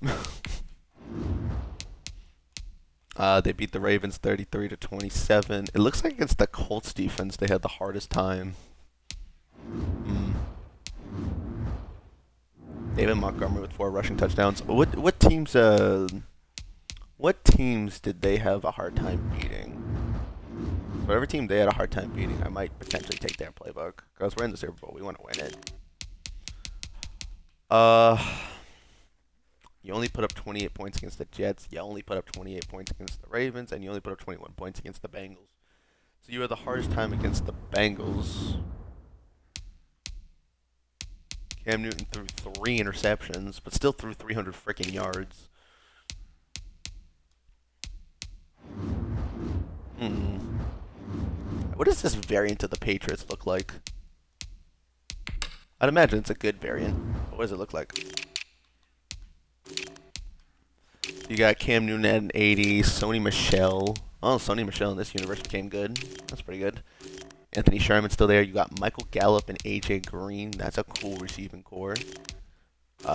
They beat the Ravens 33-27. It looks like against the Colts defense they had the hardest time. David Montgomery with 4 rushing touchdowns. What teams did they have a hard time beating? Whatever team they had a hard time beating, I might potentially take their playbook. Because we're in the Super Bowl. We want to win it. You only put up 28 points against the Jets. You only put up 28 points against the Ravens. And you only put up 21 points against the Bengals. So you had the hardest time against the Bengals. Cam Newton threw 3 interceptions, but still threw 300 freaking yards. What does this variant of the Patriots look like? I'd imagine it's a good variant. But what does it look like? You got Cam Newton at an 80, Sony Michel. Oh, Sony Michel in this universe became good. That's pretty good. Anthony Sherman's still there. You got Michael Gallup and AJ Green. That's a cool receiving core.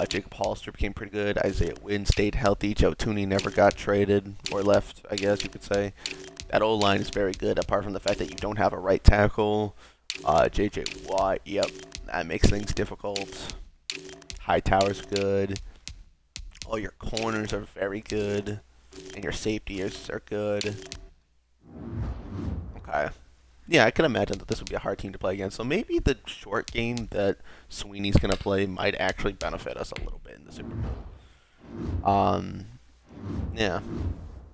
Jacob Hollister became pretty good. Isaiah Wynn stayed healthy. Joe Tooney never got traded or left, I guess you could say. That O-line is very good, apart from the fact that you don't have a right tackle. J.J. Watt, yep, that makes things difficult. Hightower's good. All your corners are very good. And your safeties are good. Okay. Yeah, I can imagine that this would be a hard team to play against. So maybe the short game that Sweeney's going to play might actually benefit us a little bit in the Super Bowl. Yeah.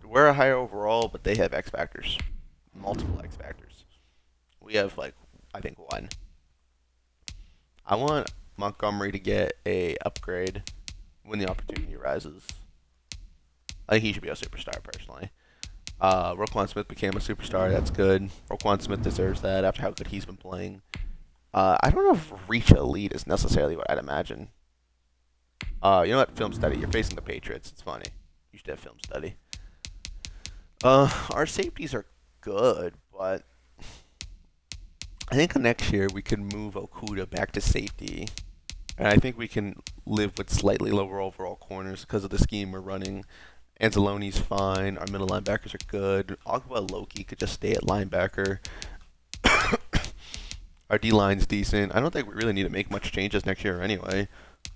We're a higher overall, but they have X factors. Multiple X factors. We have, like, I think one. I want Montgomery to get a upgrade when the opportunity arises. I think he should be a superstar, personally. Roquan Smith became a superstar. That's good. Roquan Smith deserves that after how good he's been playing. I don't know if reach elite is necessarily what I'd imagine. You know what? Film study. You're facing the Patriots. It's funny. You should have film study. Our safeties are good, but I think next year we can move Okuda back to safety. And I think we can live with slightly lower overall corners because of the scheme we're running. Anzalone's fine. Our middle linebackers are good. Agba Loki could just stay at linebacker. Our D-line's decent. I don't think we really need to make much changes next year anyway,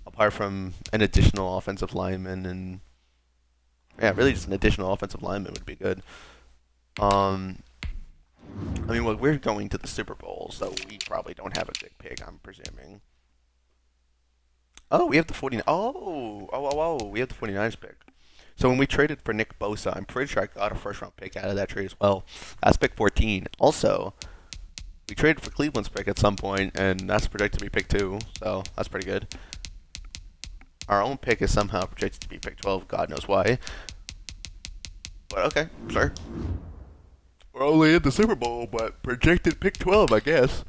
apart from an additional offensive lineman and yeah, really just an additional offensive lineman would be good. I mean, well, we're going to the Super Bowl, so we probably don't have a good pick, I'm presuming. Oh, we have the 49. We have the 49ers pick. So when we traded for Nick Bosa, I'm pretty sure I got a first-round pick out of that trade as well. That's pick 14. Also, we traded for Cleveland's pick at some point, and that's projected to be pick 2, so that's pretty good. Our own pick is somehow projected to be pick 12, God knows why. But okay, sure. We're only in the Super Bowl, but projected pick 12, I guess.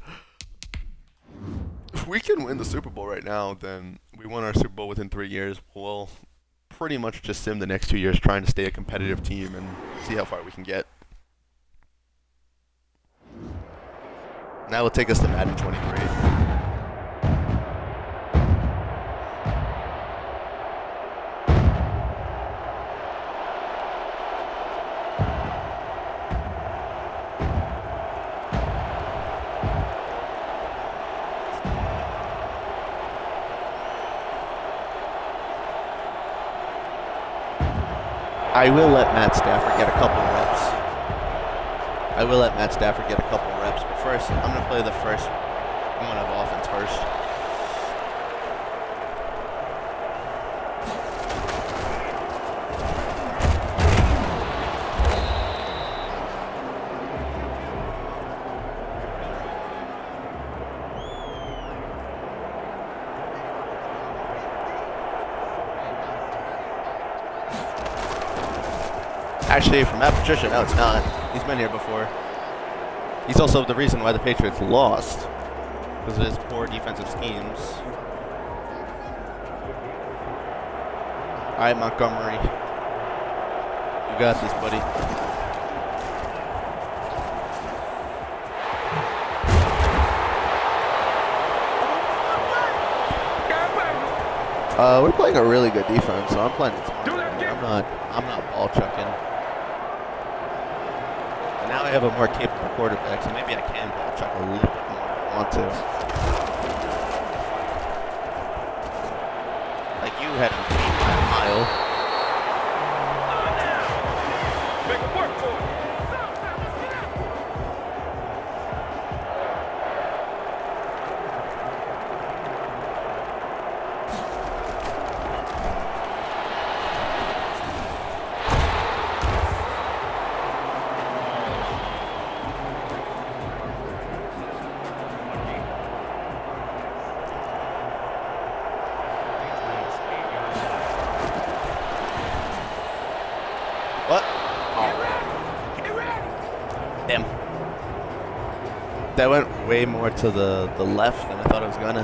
If we can win the Super Bowl right now, then we won our Super Bowl within 3 years. We'll pretty much just sim the next 2 years trying to stay a competitive team and see how far we can get. That will take us to Madden 23. I will let Matt Stafford get a couple reps. But first, I'm going to play the first one of offense first. Actually, from Matt Patricia, no, it's not. He's been here before. He's also the reason why the Patriots lost, because of his poor defensive schemes. All right, Montgomery. You got this, buddy. We're playing a really good defense, so I'm playing it smart. I'm not ball chucking. And now I have a more capable quarterback, so maybe I can ball chuck a little bit more if I want to. Like you had a mile. Make it work for it. That went way more to the left than I thought it was gonna.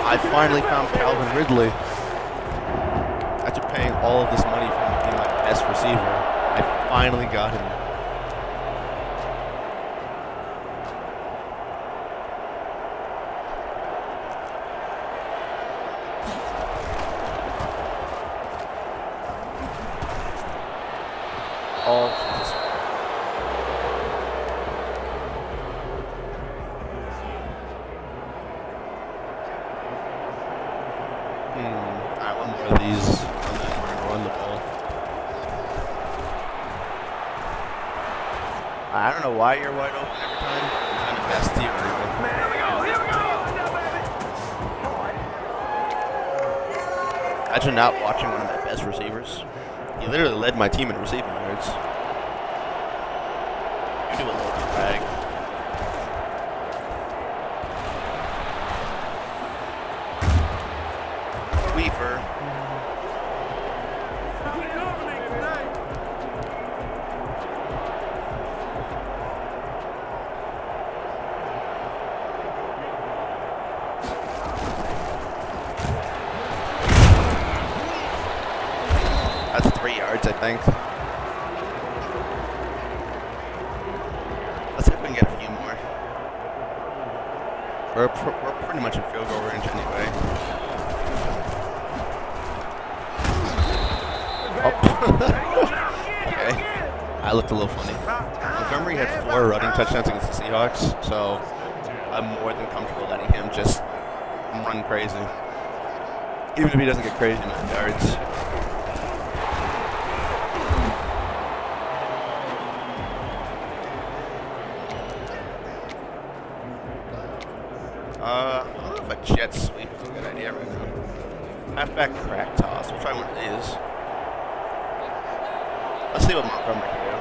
I finally found Calvin Ridley. After paying all of this money for him to be my best receiver, I finally got him. Oh, Jesus. Alright, one more of these, and then we're gonna run the ball. I don't know why you're wide open every time. I'm trying to best team anyway. Here we go. Here we go. Imagine not watching one of my best receivers. He literally led my team in receiving yards. You do a little drag. Weaver. That's 3 yards, I think. Let's see if we can get a few more. We're pretty much in field goal range anyway. Oh. Okay. I looked a little funny. Montgomery had 4 running touchdowns against the Seahawks, so I'm more than comfortable letting him just run crazy. Even if he doesn't get crazy amount of yards. I don't know if a jet sweep is a good idea right now. Halfback crack toss. We'll try one of these. Let's see what Montgomery can do.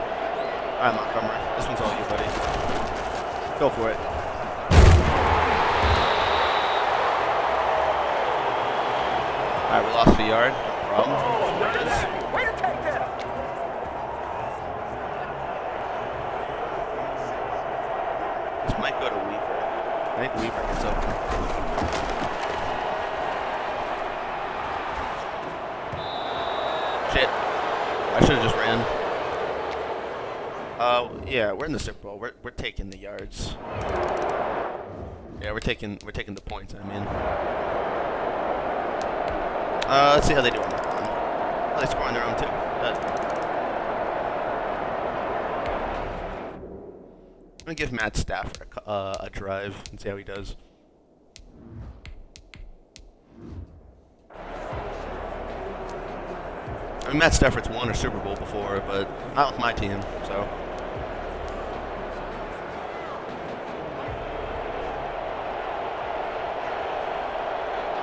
Alright, Montgomery. This one's all you, buddy. Go for it. Alright, we lost a yard. No problem. Way to take that. This might go to Weaver. I think Weaver gets open. Shit. I should have just ran. Yeah, we're in the Super Bowl. We're taking the yards. Yeah, we're taking the points, I mean. Let's see how they do on their own. Well, they score on their own too. I'm gonna give Matt Stafford a drive and see how he does. I mean, Matt Stafford's won a Super Bowl before, but not with my team, so.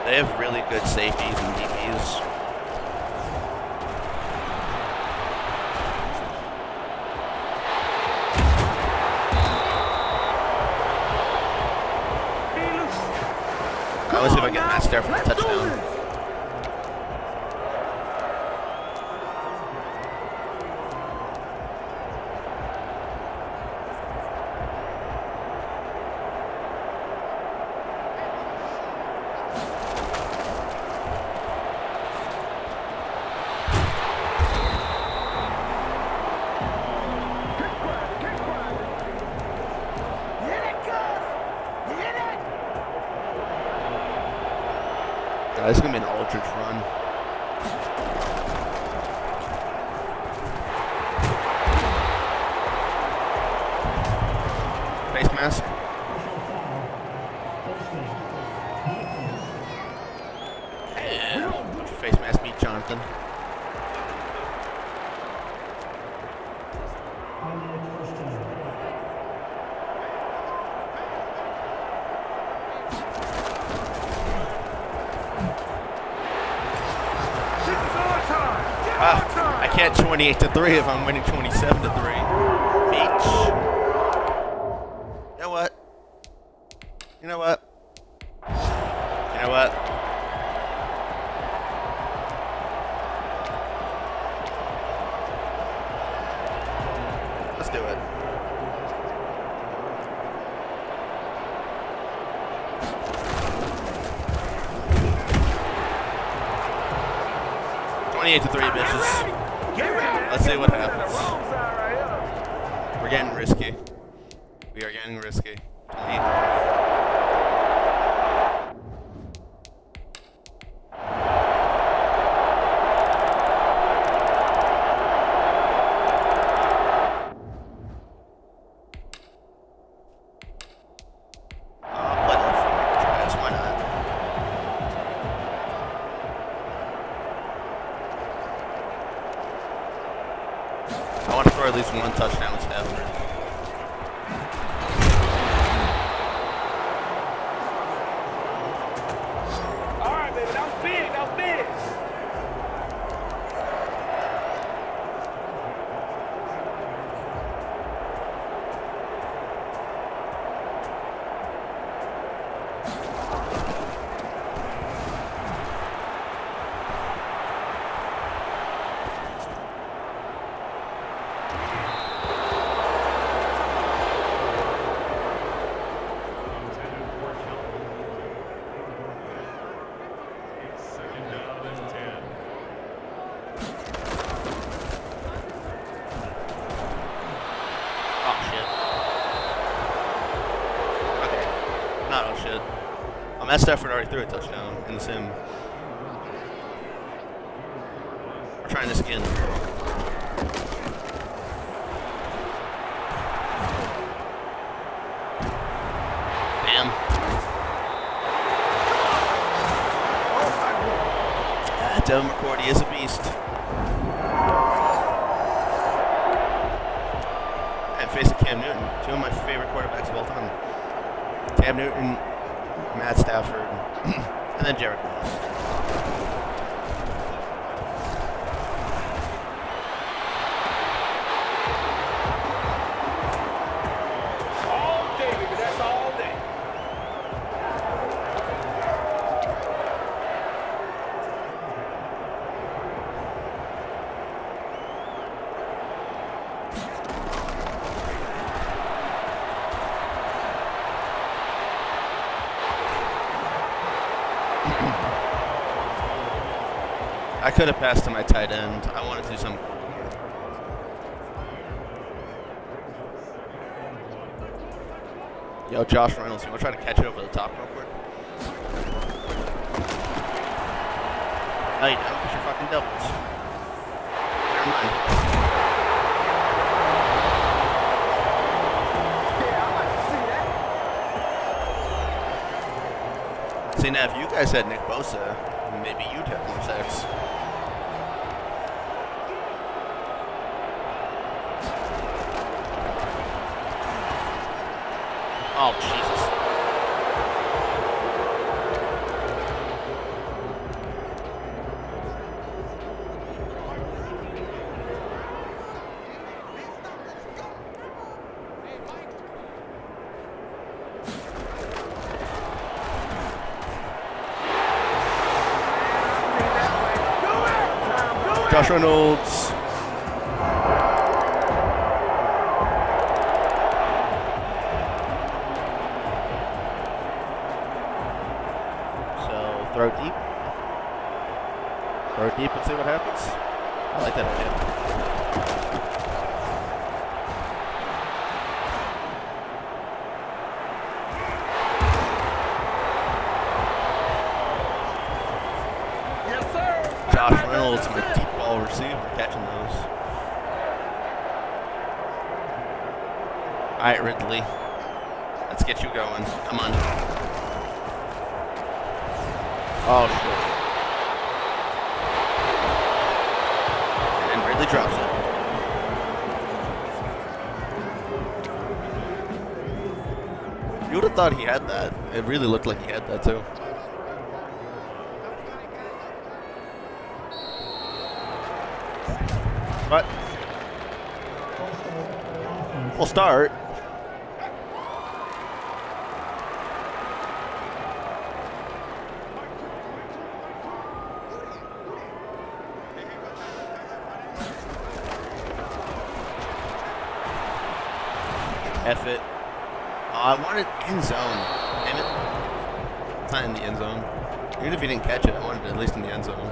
They have really good safeties and DBs. Let's see if I get Matt Stafford a touchdown. This is going to be an Aldridge run. Face mask. Yeah. Put your face mask, beat Jonathan. I can't 28-3 if I'm winning 27-3. Beach. You know what? 28-3, bitches. Let's see what happens. We're getting risky. We are getting risky. 28-3. I want to throw at least one touchdown with Stafford. All right, baby, that was big. That was big. Oh shit. Matt Stafford already threw a touchdown in the sim. We're trying this again. Bam. Devin McCourty is a beast. And facing Cam Newton, two of my favorite quarterbacks of all time. Cam Newton, Matt Stafford, and then Jared Goff. All day, baby, that's all day. I could have passed to my tight end. I wanted to do some. Yo, Josh Reynolds, you want to try to catch it over the top real quick? No, you don't, because you're fucking doubles. Never mind. Yeah, I like to see that. See, now, if you guys had Nick Bosa, maybe you'd have more sex. Oh, Jesus. Josh Reynolds. So throw deep. Throw deep and see what happens. I like that idea. Yes, sir. Josh Reynolds, my deep ball receiver, catching those. All right, Ridley. Let's get you going. Come on. Oh, shit. And Ridley drops it. You would have thought he had that. It really looked like he had that, too. But we'll start. F it. I wanted end zone. Damn it. It's not in the end zone. Even if he didn't catch it, I wanted it at least in the end zone.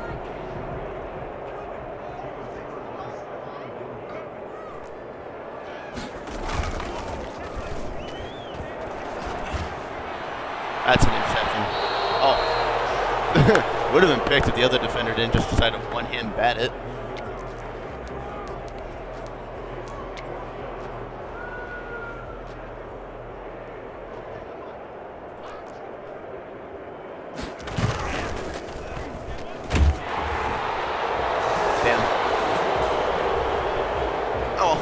That's an interception. Oh. Would have been picked if the other defender didn't just decide to one-hand bat it. Damn. Oh,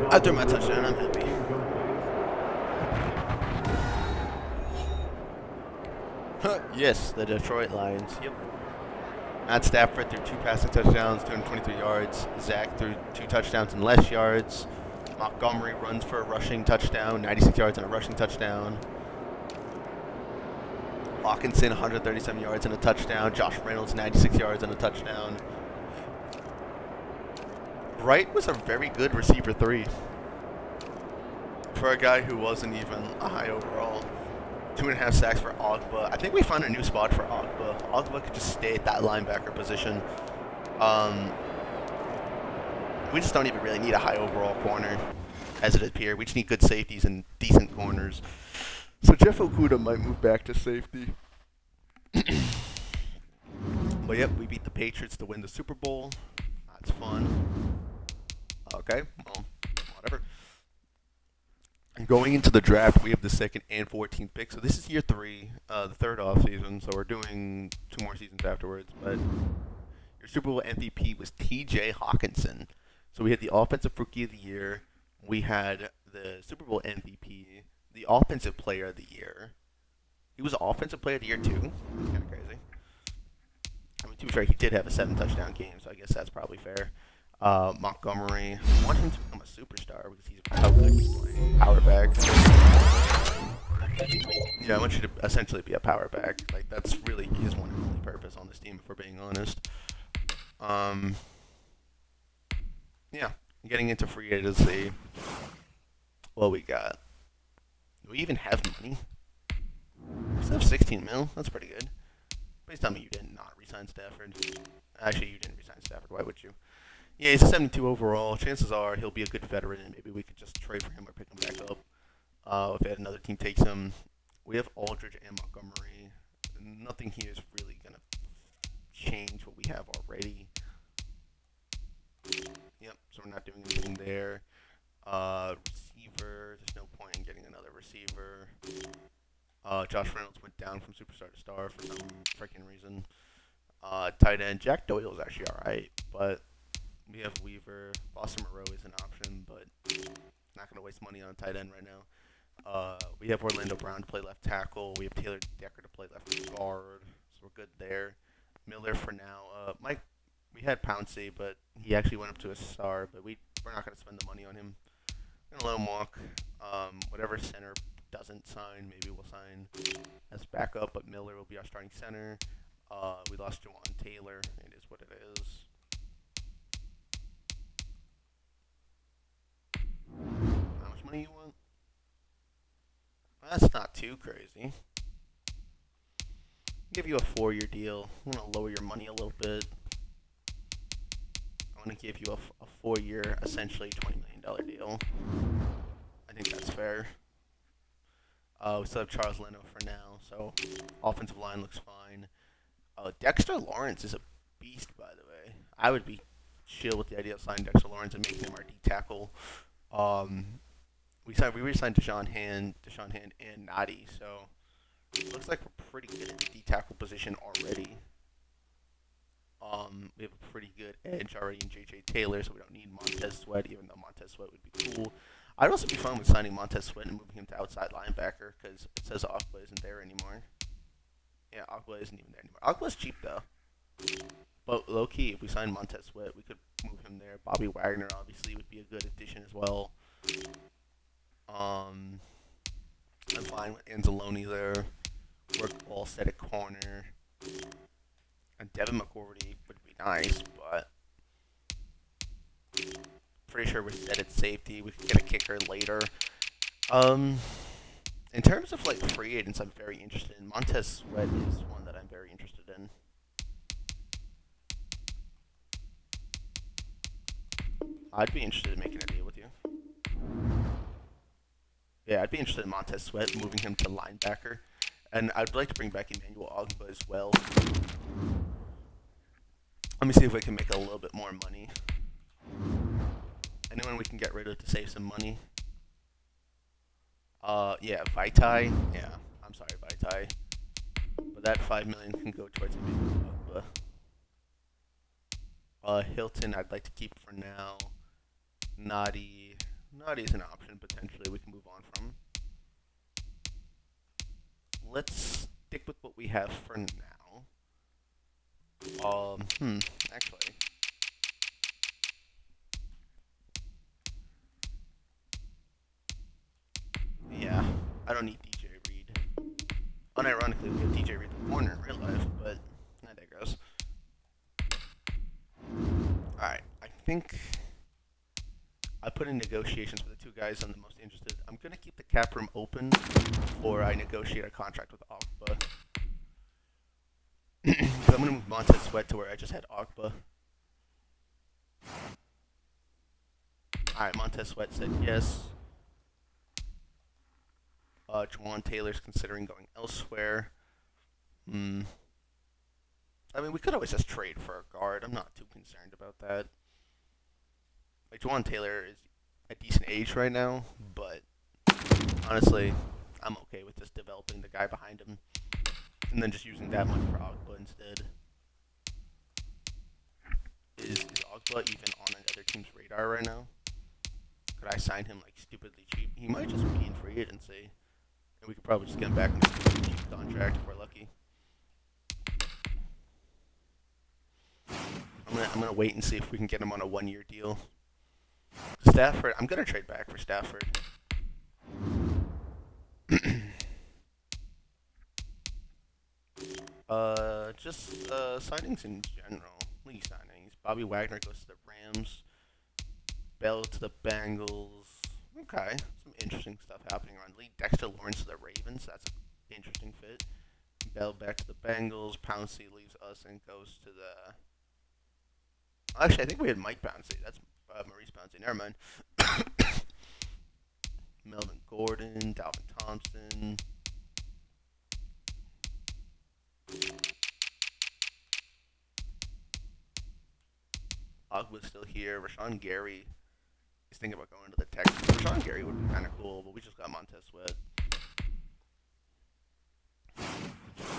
I threw my touchdown. I'm happy. Yes, the Detroit Lions. Yep. Matt Stafford threw 2 passing touchdowns, 223 yards. Zach threw 2 touchdowns and less yards. Montgomery runs for a rushing touchdown, 96 yards and a rushing touchdown. Hawkinson, 137 yards and a touchdown. Josh Reynolds, 96 yards and a touchdown. Wright was a very good receiver 3 for a guy who wasn't even a high overall. 2.5 sacks for Ogba. I think we found a new spot for Ogba. Ogba could just stay at that linebacker position. We just don't even really need a high overall corner, as it appears. We just need good safeties and decent corners. So Jeff Okuda might move back to safety. But yep, we beat the Patriots to win the Super Bowl. That's fun. Okay, well, whatever. Going into the draft, we have the 2nd and 14th pick. So this is year 3, the 3rd off season. So we're doing 2 more seasons afterwards. But your Super Bowl MVP was T.J. Hawkinson. So we had the Offensive Rookie of the Year. We had the Super Bowl MVP, the Offensive Player of the Year. He was Offensive Player of the Year too. That's kind of crazy. I mean, to be fair, he did have a 7 touchdown game, so I guess that's probably fair. Montgomery. I want him to become a superstar because he's playing power back. Yeah, I want you to essentially be a power back. Like, that's really his one and only purpose on this team, if we're being honest. Yeah, getting into free agency. What we got? Do we even have money? We still have 16 mil. That's pretty good. Please tell me you did not resign Stafford. Actually, you didn't resign Stafford. Why would you? Yeah, he's a 72 overall. Chances are he'll be a good veteran, and maybe we could just trade for him or pick him back up. If another team takes him. We have Aldridge and Montgomery. Nothing here is really going to change what we have already. Yep, so we're not doing anything there. Receiver, there's no point in getting another receiver. Josh Reynolds went down from superstar to star for some freaking reason. Tight end, Jack Doyle is actually alright, but we have Weaver. Boston Moreau is an option, but not going to waste money on a tight end right now. We have Orlando Brown to play left tackle. We have Taylor Decker to play left guard, so we're good there. Miller for now. Mike, we had Pouncey, but he actually went up to a star, but we're not going to spend the money on him. We're going to let him walk. Whatever center doesn't sign, maybe we'll sign as backup, but Miller will be our starting center. We lost Jawan Taylor. It is what it is. How much money you want? That's not too crazy. Give you a 4-year deal. I'm going to lower your money a little bit. I'm going to give you a 4-year, essentially $20 million deal. I think that's fair. We still have Charles Leno for now, so offensive line looks fine. Dexter Lawrence is a beast, by the way. I would be chill with the idea of signing Dexter Lawrence and making him our D tackle. We re-signed Deshaun Hand, and Nadi, so it looks like we're pretty good at the D tackle position already. We have a pretty good edge already in J.J. Taylor, so we don't need Montez Sweat, even though Montez Sweat would be cool. I'd also be fine with signing Montez Sweat and moving him to outside linebacker, because it says Ogba isn't there anymore. Yeah, Ogba isn't even there anymore. Ogba's cheap, though. But low-key, if we sign Montez Sweat, we could move him there. Bobby Wagner, obviously, would be a good addition as well. I'm fine with Anzalone there. We're all set at corner. And Devin McCourty would be nice, but pretty sure we're set at safety. We could get a kicker later. In terms of like free agents, I'm very interested in. Montez Sweat is one that I'm very interested in. I'd be interested in making a deal with you. Yeah, I'd be interested in Montez Sweat, moving him to linebacker. And I'd like to bring back Emmanuel Ogba as well. Let me see if we can make a little bit more money. Anyone we can get rid of to save some money? Yeah, Vaitai. Yeah, I'm sorry, Vaitai. But that 5 million can go towards Emmanuel Ogba. Hilton, I'd like to keep for now. Nadi is an option potentially we can move on from. Let's stick with what we have for now. Actually. Yeah, I don't need DJ Reed. Unironically, we have DJ Reed in the corner in real life, but I digress. Alright, I think I put in negotiations for the two guys I'm the most interested. I'm going to keep the cap room open before I negotiate a contract with Ogba. But I'm going to move Montez Sweat to where I just had Ogba. Alright, Montez Sweat said yes. Juwan Taylor's considering going elsewhere. I mean, we could always just trade for a guard. I'm not too concerned about that. Like, Juwan Taylor is a decent age right now, but honestly, I'm okay with just developing the guy behind him and then just using that money for Ogba instead. Is Ogba even on another team's radar right now? Could I sign him like stupidly cheap? He might just be in free agency. And we could probably just get him back on a cheap contract if we're lucky. I'm gonna wait and see if we can get him on a 1-year deal. Stafford, I'm gonna trade back for Stafford. Signings in general. League signings. Bobby Wagner goes to the Rams. Bell to the Bengals. Okay, some interesting stuff happening around the league. Dexter Lawrence to the Ravens. That's an interesting fit. Bell back to the Bengals. Pouncey leaves us and goes to the... Actually, I think we had Mike Pouncey. That's Maurice Pouncey. Never mind. Melvin Gordon. Dalvin Thompson. Ogba's still here. Rashawn Gary is thinking about going to the Texans. Rashawn Gary would be kind of cool, but we just got Montez Sweat.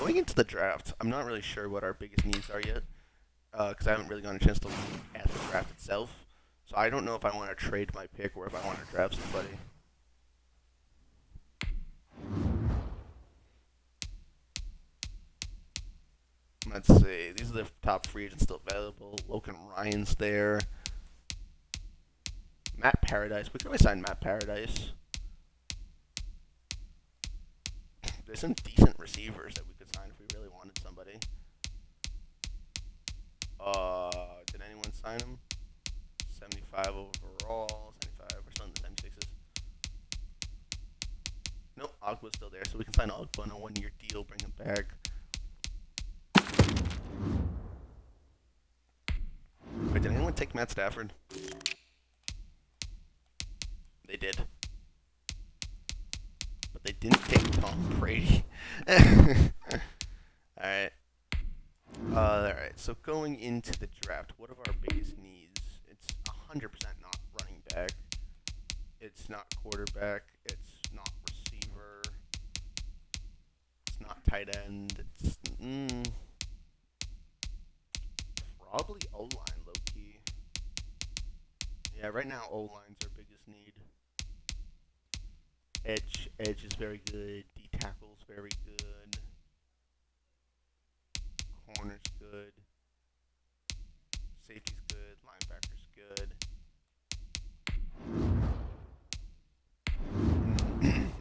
Going into the draft, I'm not really sure what our biggest needs are yet, because I haven't really gotten a chance to look at the draft itself. So I don't know if I want to trade my pick or if I want to draft somebody. Let's see. These are the top free agents still available. Logan Ryan's there. Matt Paradise. We could always sign Matt Paradise. There's some decent receivers that we could sign if we really wanted somebody. Did anyone sign him? 75 overall. 75. We're still in the 76s. Nope. Ogba's still there, so we can sign Ogba on a 1-year deal. Bring him back. Wait, did anyone take Matt Stafford? They did. But they didn't take Tom Brady. Alright. Alright, so going into the draft, what are our biggest needs? It's 100% not running back. It's not quarterback. It's not receiver. It's not tight end. It's... probably O-line, low-key. Yeah, right now O-line's our biggest need. Edge is very good. D-tackle's very good. Corner's good. Safety's good. Linebacker's good.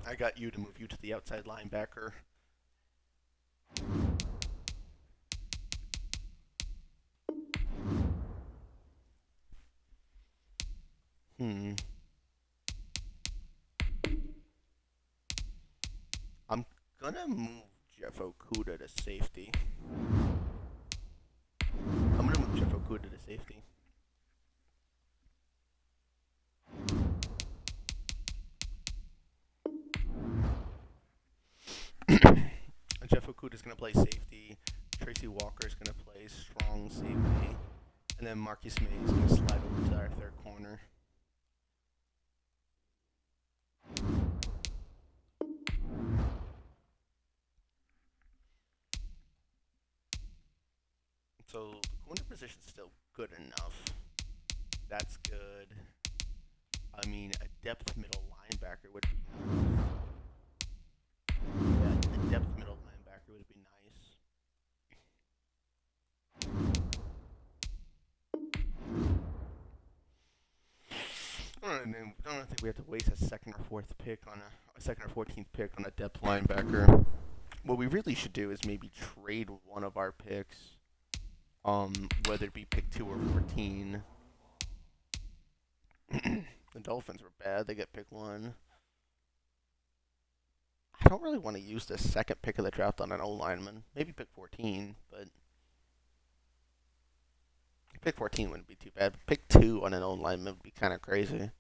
I got you to move you to the outside linebacker. I'm gonna move Jeff Okuda to safety. I'm gonna move Jeff Okuda to safety. Okuda's going to play safety. Tracy Walker's going to play strong safety. And then Marcus May is going to slide over to our third corner. So the corner position's still good enough. That's good. I mean, a depth middle linebacker would be nice. Yeah, a depth middle linebacker would be nice. I don't think we have to waste a second or 14th pick on a depth linebacker. What we really should do is maybe trade one of our picks, whether it be pick 2 or 14. The Dolphins were bad. They get pick 1. I don't really want to use the second pick of the draft on an O-lineman. Maybe pick 14, but pick 14 wouldn't be too bad. But pick 2 on an O-lineman would be kind of crazy.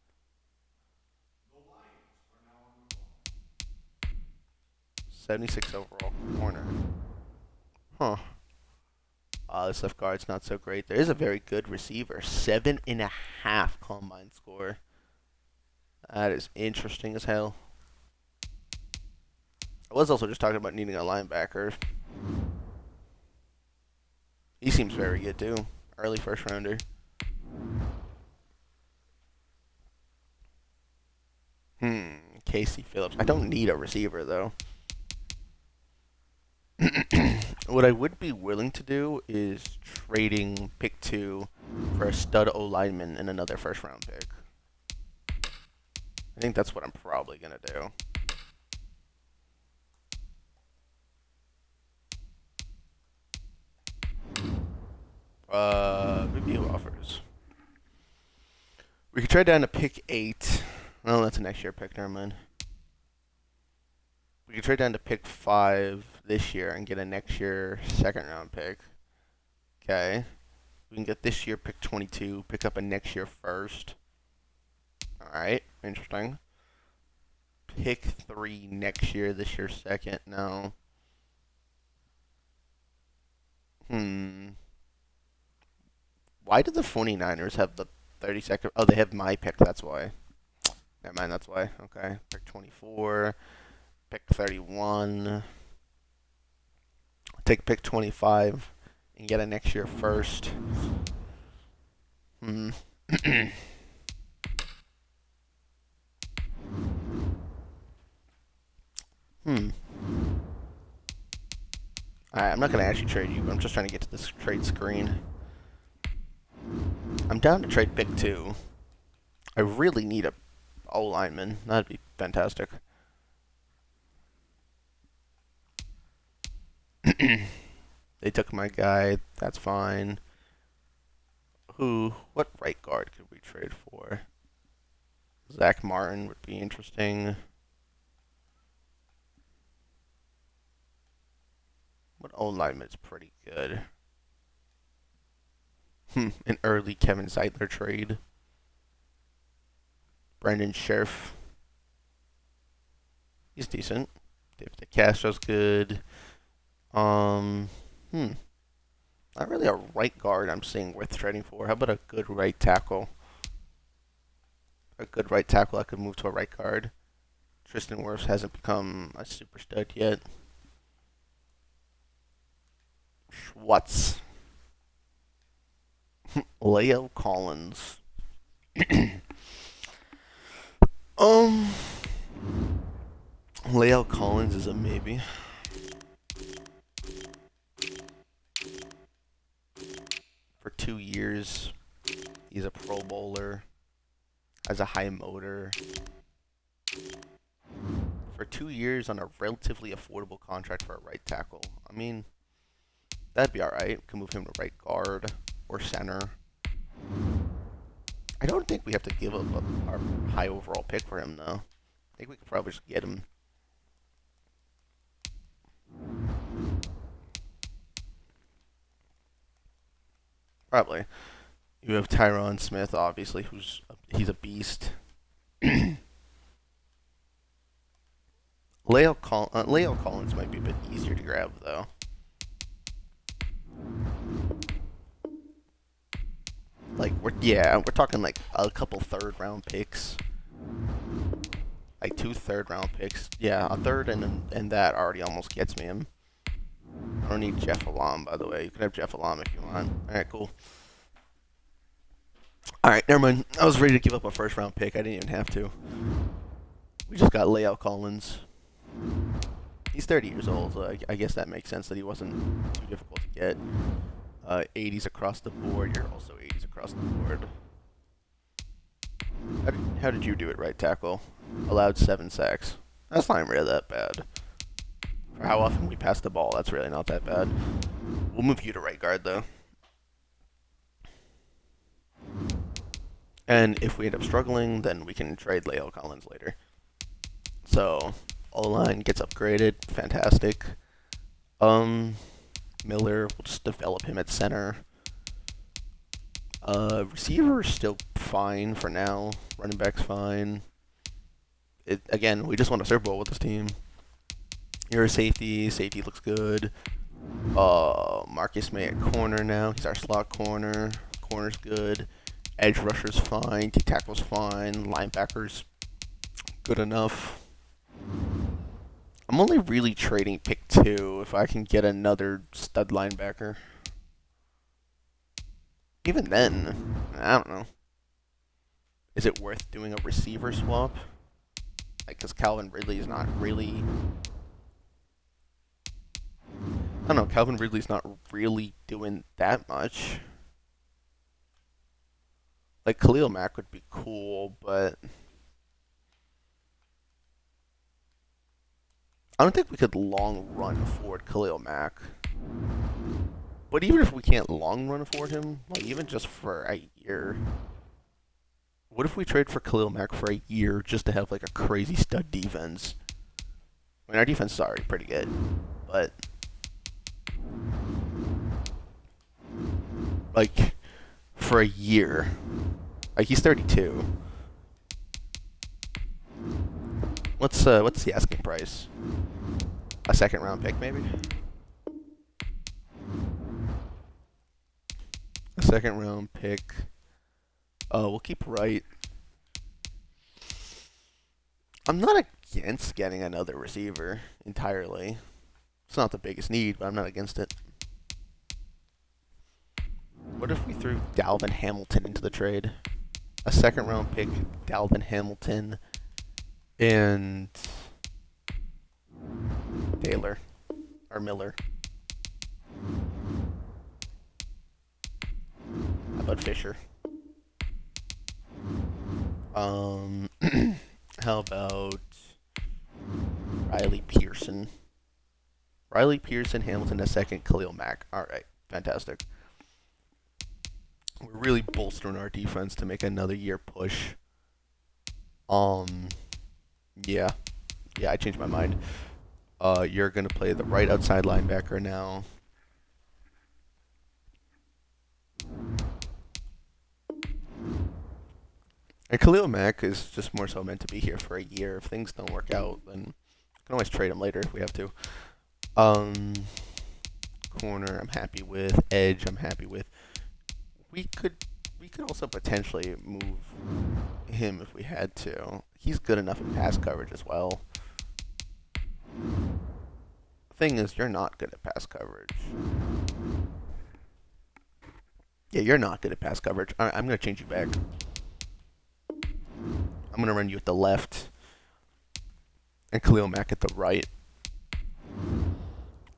76 overall corner. Huh. This left guard's not so great. There is a very good receiver. 7.5 combine score. That is interesting as hell. I was also just talking about needing a linebacker. He seems very good too. Early first rounder. Casey Phillips. I don't need a receiver though. What I would be willing to do is trading pick 2 for a stud O-lineman and another first round pick. I think that's what I'm probably going to do. Review offers. We could trade down to pick 8. Oh, that's a next year pick. Never mind. We could trade down to pick 5 this year and get a next year second round pick. Okay. We can get this year pick 22, pick up a next year first. Alright, interesting. Pick 3 next year, this year second. No. Why do the 49ers have the 32nd? Oh, they have my pick, that's why. Never mind, that's why. Okay. Pick 24. Pick 31. Take pick 25 and get a next year first. Alright, I'm not going to actually trade you, but I'm just trying to get to this trade screen. I'm down to trade pick 2. I really need a O-lineman. That'd be fantastic. They took my guy. That's fine. What right guard could we trade for? Zach Martin would be interesting. What O-lineman is pretty good? An early Kevin Zeitler trade. Brendan Scherf. He's decent. David DeCastro's good. Not really a right guard I'm seeing worth trading for. How about a good right tackle? A good right tackle I could move to a right guard. Tristan Wirfs hasn't become a super stud yet. Schwartz. Leo Collins. Leo Collins is a maybe. For 2 years, he's a Pro Bowler. Has a high motor. For 2 years on a relatively affordable contract for a right tackle. I mean, that'd be alright. We can move him to right guard or center. I don't think we have to give up our high overall pick for him, though. I think we could probably just get him. Probably. You have Tyron Smith, obviously, he's a beast. Leo Collins might be a bit easier to grab though. Like we're talking like a couple third-round picks, like 2 third-round picks. Yeah, a third and that already almost gets me him. I don't need Jeff Alam, by the way. You can have Jeff Alam if you want. All right, cool. All right, never mind. I was ready to give up a first-round pick. I didn't even have to. We just got Leo Collins. He's 30 years old, so I guess that makes sense that he wasn't too difficult to get. 80s across the board. You're also 80s across the board. How did you do it, right tackle? Allowed 7 sacks. That's not really that bad. For how often we pass the ball, that's really not that bad. We'll move you to right guard, though. And if we end up struggling, then we can trade Leo Collins later. So, O-line gets upgraded. Fantastic. Miller, we'll just develop him at center. Receiver is still fine for now. Running back's fine. Again, we just won a Super Bowl with this team. You're a safety. Safety looks good. Marcus May at corner now. He's our slot corner. Corner's good. Edge rusher's fine. D-tackle's fine. Linebacker's good enough. I'm only really trading pick 2 if I can get another stud linebacker. Even then, I don't know. Is it worth doing a receiver swap? Like, because Calvin Ridley is not really... I don't know, Calvin Ridley's not really doing that much. Like, Khalil Mack would be cool, but... I don't think we could long run forward Khalil Mack. But even if we can't long run forward him, like even just for a year, what if we trade for Khalil Mack for a year just to have like a crazy stud defense? I mean, our defense is already pretty good, but like for a year, like he's 32. What's the asking price? A second round pick, maybe? A second round pick. We'll keep right. I'm not against getting another receiver entirely. It's not the biggest need, but I'm not against it. What if we threw Dalvin Hamilton into the trade? A second round pick, Dalvin Hamilton, and Taylor or Miller. How about Fisher? How about Riley Pearson? Riley Pearson, Hamilton a second, Khalil Mack. All right, fantastic. We're really bolstering our defense to make another year push. Yeah, I changed my mind. You're gonna play the right outside linebacker now. And Khalil Mack is just more so meant to be here for a year. If things don't work out, then we can always trade him later if we have to. Corner, I'm happy with. Edge, I'm happy with. We could also potentially move him if we had to. He's good enough in pass coverage as well. The thing is, you're not good at pass coverage. Yeah, you're not good at pass coverage. All right, I'm going to change you back. I'm going to run you at the left and Khalil Mack at the right.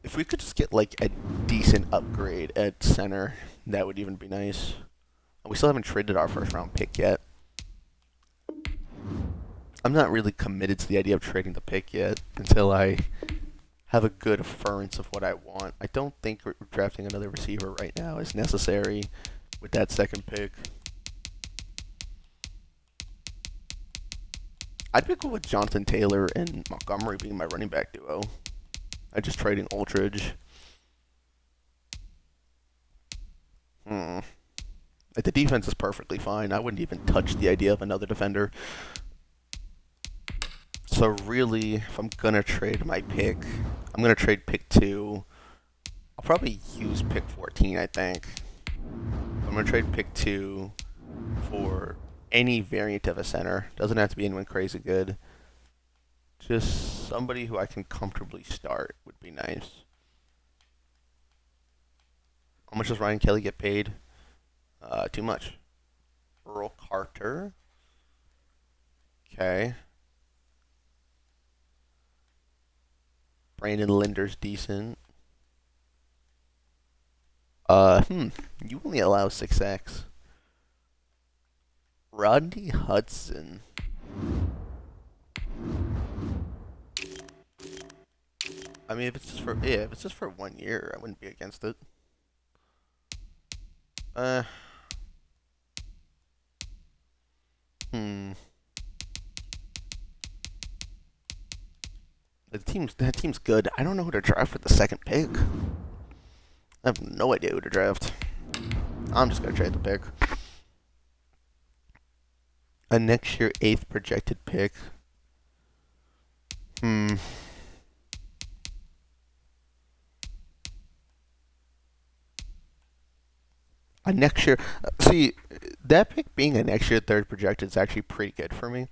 If we could just get like a decent upgrade at center, that would even be nice. We still haven't traded our first round pick yet. I'm not really committed to the idea of trading the pick yet until I have a good afference of what I want. I don't think drafting another receiver right now is necessary with that second pick. I'd be cool with Jonathan Taylor and Montgomery being my running back duo. I'm just trading Aldridge. Like, the defense is perfectly fine. I wouldn't even touch the idea of another defender. So really, if I'm gonna trade my pick, I'm gonna trade pick 2. I'll probably use pick 14, I think. I'm gonna trade pick 2 for any variant of a center. Doesn't have to be anyone crazy good. Just somebody who I can comfortably start would be nice. How much does Ryan Kelly get paid? Too much. Earl Carter. Okay. Brandon Linder's decent. You only allow 6x. Rodney Hudson. I mean, if it's just for 1 year, I wouldn't be against it. Uh, hmm. That team's good. I don't know who to draft for the second pick. I have no idea who to draft. I'm just gonna trade the pick. A next year 8th projected pick. A next year. See, that pick being a next year 3rd projected is actually pretty good for me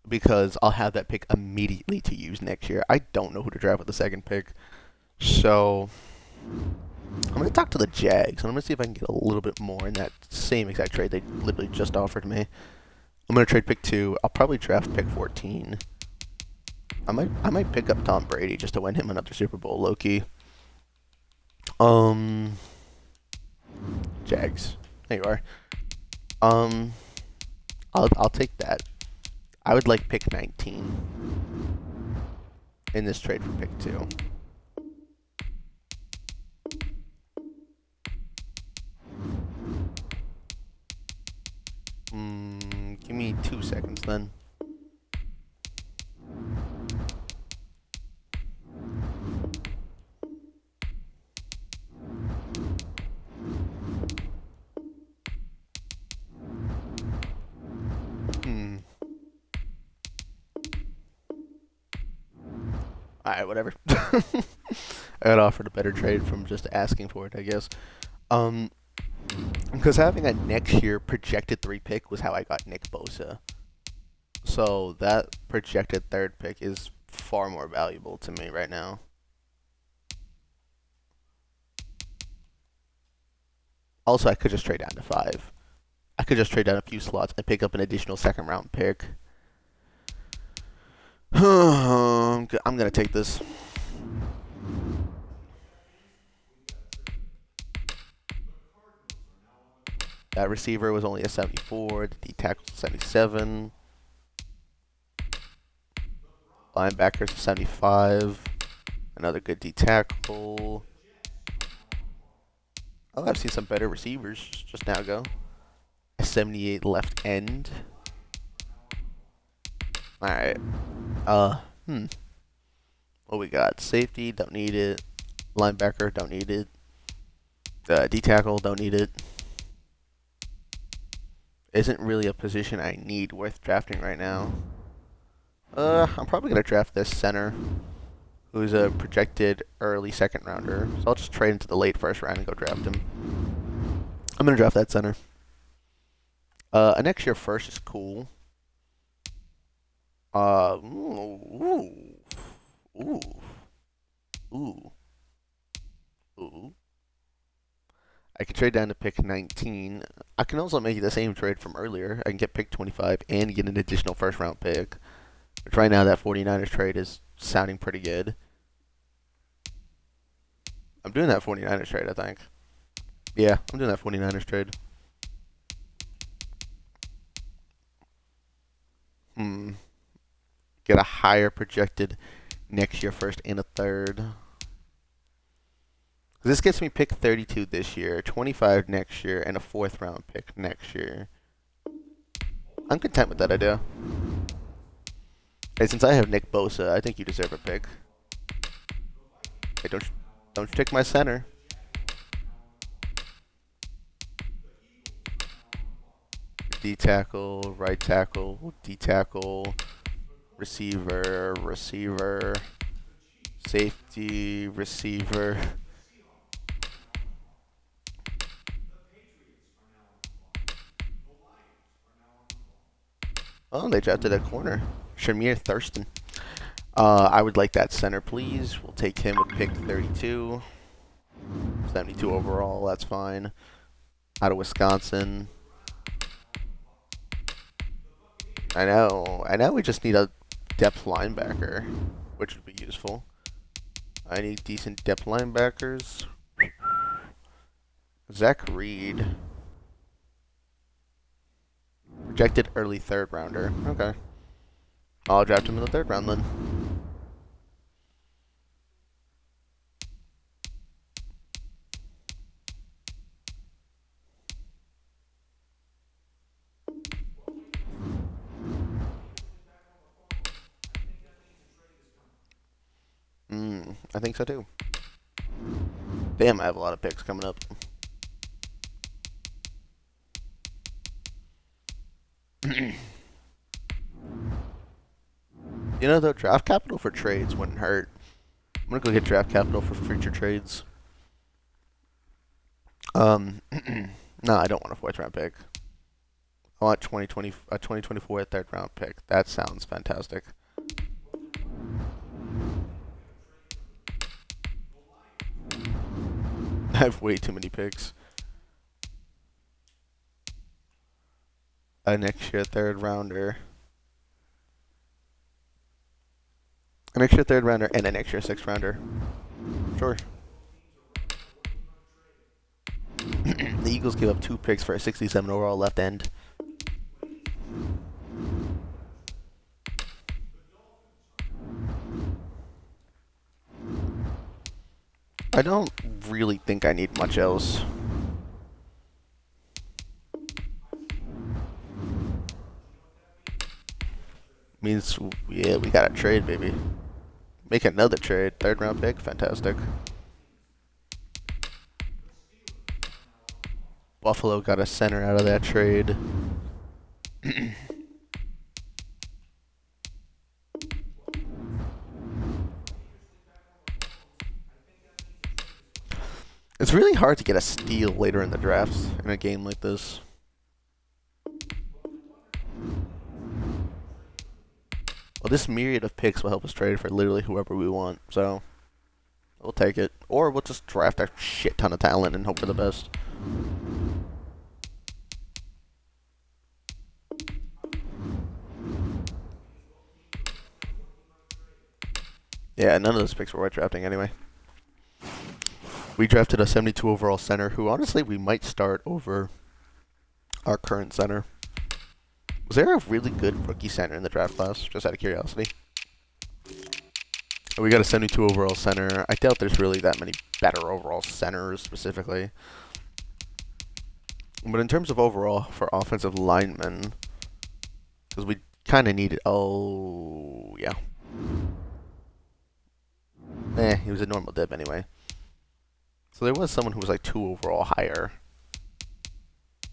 because I'll have that pick immediately to use next year. I don't know who to draft with the second pick, so I'm gonna talk to the Jags and I'm gonna see if I can get a little bit more in that same exact trade they literally just offered me. I'm gonna trade pick 2. I'll probably draft pick 14. I might pick up Tom Brady just to win him another Super Bowl, low-key. Jags. There you are. I'll take that. I would like pick 19 in this trade for pick 2. Give me 2 seconds then. Alright, whatever. I got offered a better trade from just asking for it, I guess. Because having a next year projected 3 pick was how I got Nick Bosa. So that projected 3rd pick is far more valuable to me right now. Also, I could just trade down to 5. I could just trade down a few slots and pick up an additional 2nd round pick. I'm gonna take this. That receiver was only a 74. The D tackle's a 77. Linebacker's a 75. Another good D tackle. Oh, I've seen some better receivers just now ago. A 78 left end. Alright. What we got? Safety, don't need it. Linebacker, don't need it. D tackle, don't need it. Isn't really a position I need worth drafting right now. I'm probably gonna draft this center, who's a projected early 2nd rounder. So I'll just trade into the late 1st round and go draft him. I'm gonna draft that center. A next year 1st is cool. Ooh. I can trade down to pick 19. I can also make the same trade from earlier. I can get pick 25 and get an additional 1st round pick. But right now that 49ers trade is sounding pretty good. I'm doing that 49ers trade, I think. Yeah, I'm doing that 49ers trade. Get a higher projected next year 1st and a 3rd. This gets me pick 32 this year, 25 next year, and a 4th round pick next year. I'm content with that idea. Hey, since I have Nick Bosa, I think you deserve a pick. Hey, don't you take my center. D tackle, right tackle, D tackle, receiver, receiver, safety, receiver. Oh, they drafted a corner. Shamir Thurston. I would like that center, please. We'll take him with pick 32. 72 overall, that's fine. Out of Wisconsin. I know we just need a depth linebacker, which would be useful. I need decent depth linebackers. Zach Reed. Projected early 3rd rounder. Okay. I'll draft him in the 3rd round then. I think so too. Damn, I have a lot of picks coming up. You know, though, draft capital for trades wouldn't hurt. I'm gonna go get draft capital for future trades. No, I don't want a 4th round pick. I want 2024 3rd round pick. That sounds fantastic. I have way too many picks. A next year 3rd rounder. A next year 3rd rounder and a next year 6th rounder. Sure. The Eagles gave up 2 picks for a 67 overall left end. I don't really think I need much else. Means, yeah, we got a trade, baby. Make another trade. 3rd round pick. Fantastic. Buffalo got a center out of that trade. It's really hard to get a steal later in the draft in a game like this. Well, this myriad of picks will help us trade for literally whoever we want, so we'll take it. Or we'll just draft a shit ton of talent and hope for the best. Yeah, none of those picks were worth drafting anyway. We drafted a 72 overall center who, honestly, we might start over our current center. Was there a really good rookie center in the draft class? Just out of curiosity. We got a 72 overall center. I doubt there's really that many better overall centers specifically. But in terms of overall for offensive linemen, because we kind of needed... Oh, yeah. He was a normal dip anyway. So there was someone who was like 2 overall higher.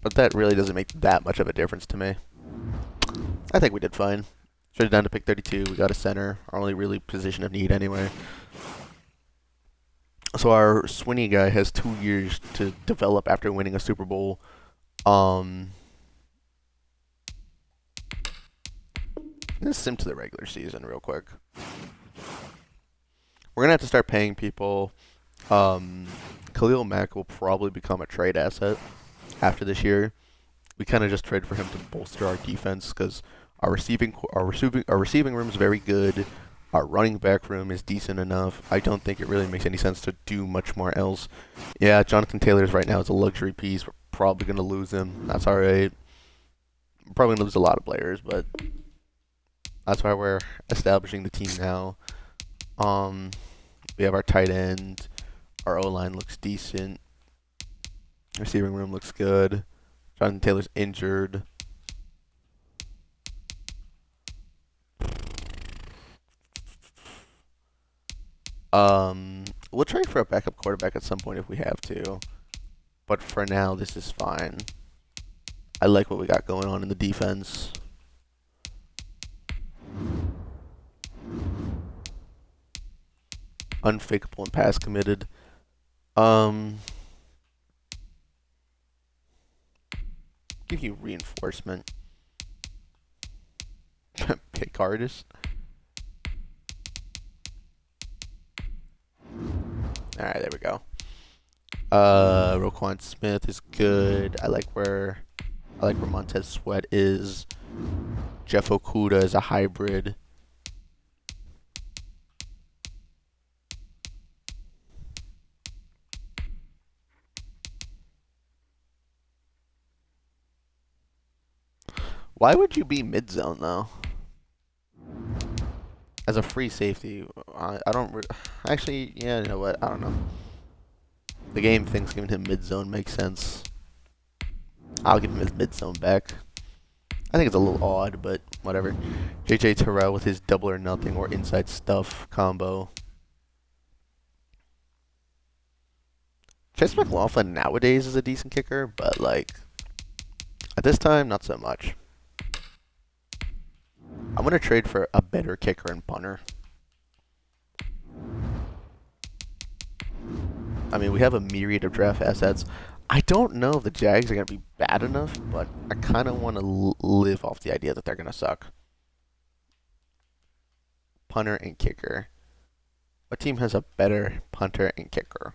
But that really doesn't make that much of a difference to me. I think we did fine. Should have down to pick 32. We got a center. Our only really position of need anyway. So our Swinney guy has 2 years to develop after winning a Super Bowl. Let's sim to the regular season real quick. We're going to have to start paying people. Khalil Mack will probably become a trade asset after this year. We kind of just traded for him to bolster our defense because our receiving room is very good. Our running back room is decent enough. I don't think it really makes any sense to do much more else. Yeah, Jonathan Taylor's right now is a luxury piece. We're probably going to lose him. That's all right. We're probably going to lose a lot of players, but that's why we're establishing the team now. We have our tight end. Our O-line looks decent. Receiving room looks good. Jonathan Taylor's injured. We'll trade for a backup quarterback at some point if we have to. But for now, this is fine. I like what we got going on in the defense. unfakeable and pass committed. Um, give you reinforcement. Pick artist. All right, there we go. Roquan Smith is good. I like where Montez Sweat is. Jeff Okuda is a hybrid. Why would you be mid zone though? As a free safety, I don't actually. Yeah, you know what? I don't know. The game thinks giving him mid zone makes sense. I'll give him his mid zone back. I think it's a little odd, but whatever. JJ Terrell with his double or nothing or inside stuff combo. Chase McLaughlin nowadays is a decent kicker, but like at this time, not so much. I'm gonna trade for a better kicker and punter. I mean, we have a myriad of draft assets. I don't know if the Jags are going to be bad enough, but I kind of want to live off the idea that they're going to suck. Punter and kicker. What team has a better punter and kicker?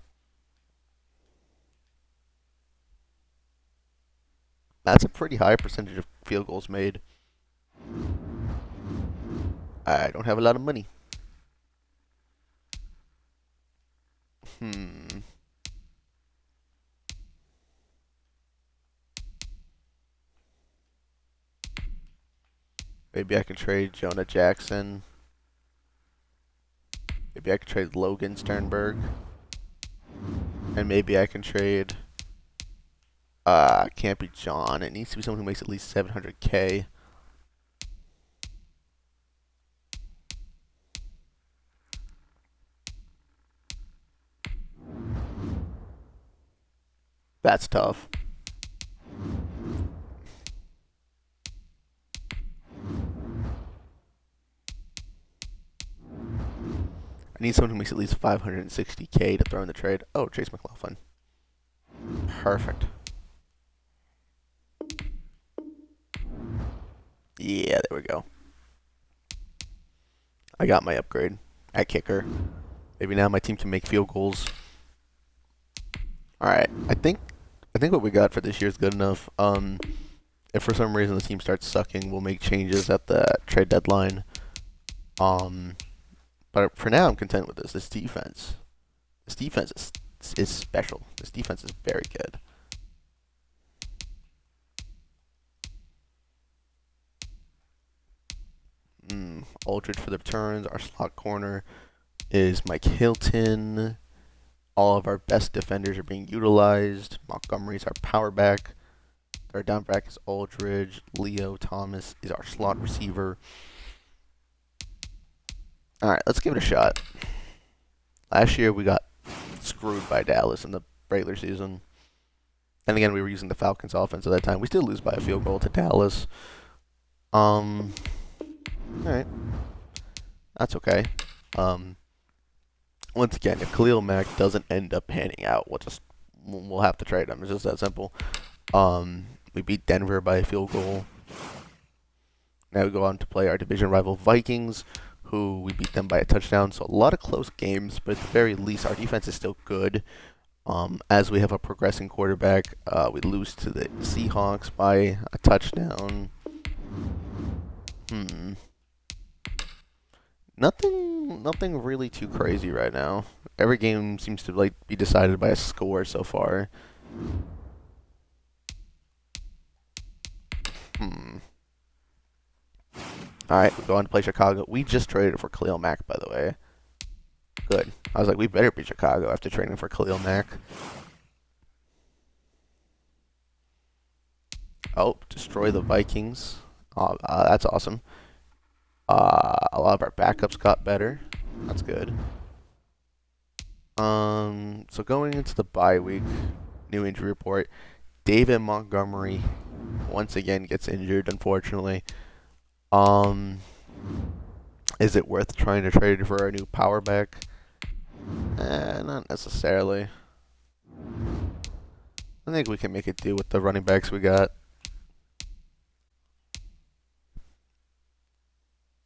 That's a pretty high percentage of field goals made. I don't have a lot of money. Maybe I can trade Jonah Jackson. Maybe I can trade Logan Sternberg. And maybe I can trade... can't be John. It needs to be someone who makes at least 700K. That's tough. I need someone who makes at least 560K to throw in the trade. Oh, Chase McLaughlin. Perfect. Yeah, there we go. I got my upgrade at kicker. Maybe now my team can make field goals. All right, I think what we got for this year is good enough. If for some reason the team starts sucking, we'll make changes at the trade deadline. But for now, I'm content with this. This defense is special. This defense is very good. Aldridge for the returns. Our slot corner is Mike Hilton. All of our best defenders are being utilized. Montgomery's our power back. Our down back is Aldridge. Leo Thomas is our slot receiver. All right, let's give it a shot. Last year we got screwed by Dallas in the regular season. And again, we were using the Falcons offense at that time. We still lose by a field goal to Dallas. All right. That's okay. Once again, if Khalil Mack doesn't end up panning out, we'll have to trade him. It's just that simple. We beat Denver by a field goal. Now we go on to play our division rival Vikings, who we beat them by a touchdown. So a lot of close games, but at the very least, our defense is still good. As we have a progressing quarterback, we lose to the Seahawks by a touchdown. Nothing really too crazy right now. Every game seems to be decided by a score so far. Alright, we go on to play Chicago. We just traded for Khalil Mack, by the way. Good. I was like, we better beat Chicago after trading for Khalil Mack. Oh, destroy the Vikings. That's awesome. A lot of our backups got better. That's good. So going into the bye week, new injury report. David Montgomery once again gets injured, unfortunately. Is it worth trying to trade for a new power back? Not necessarily. I think we can make it do with the running backs we got.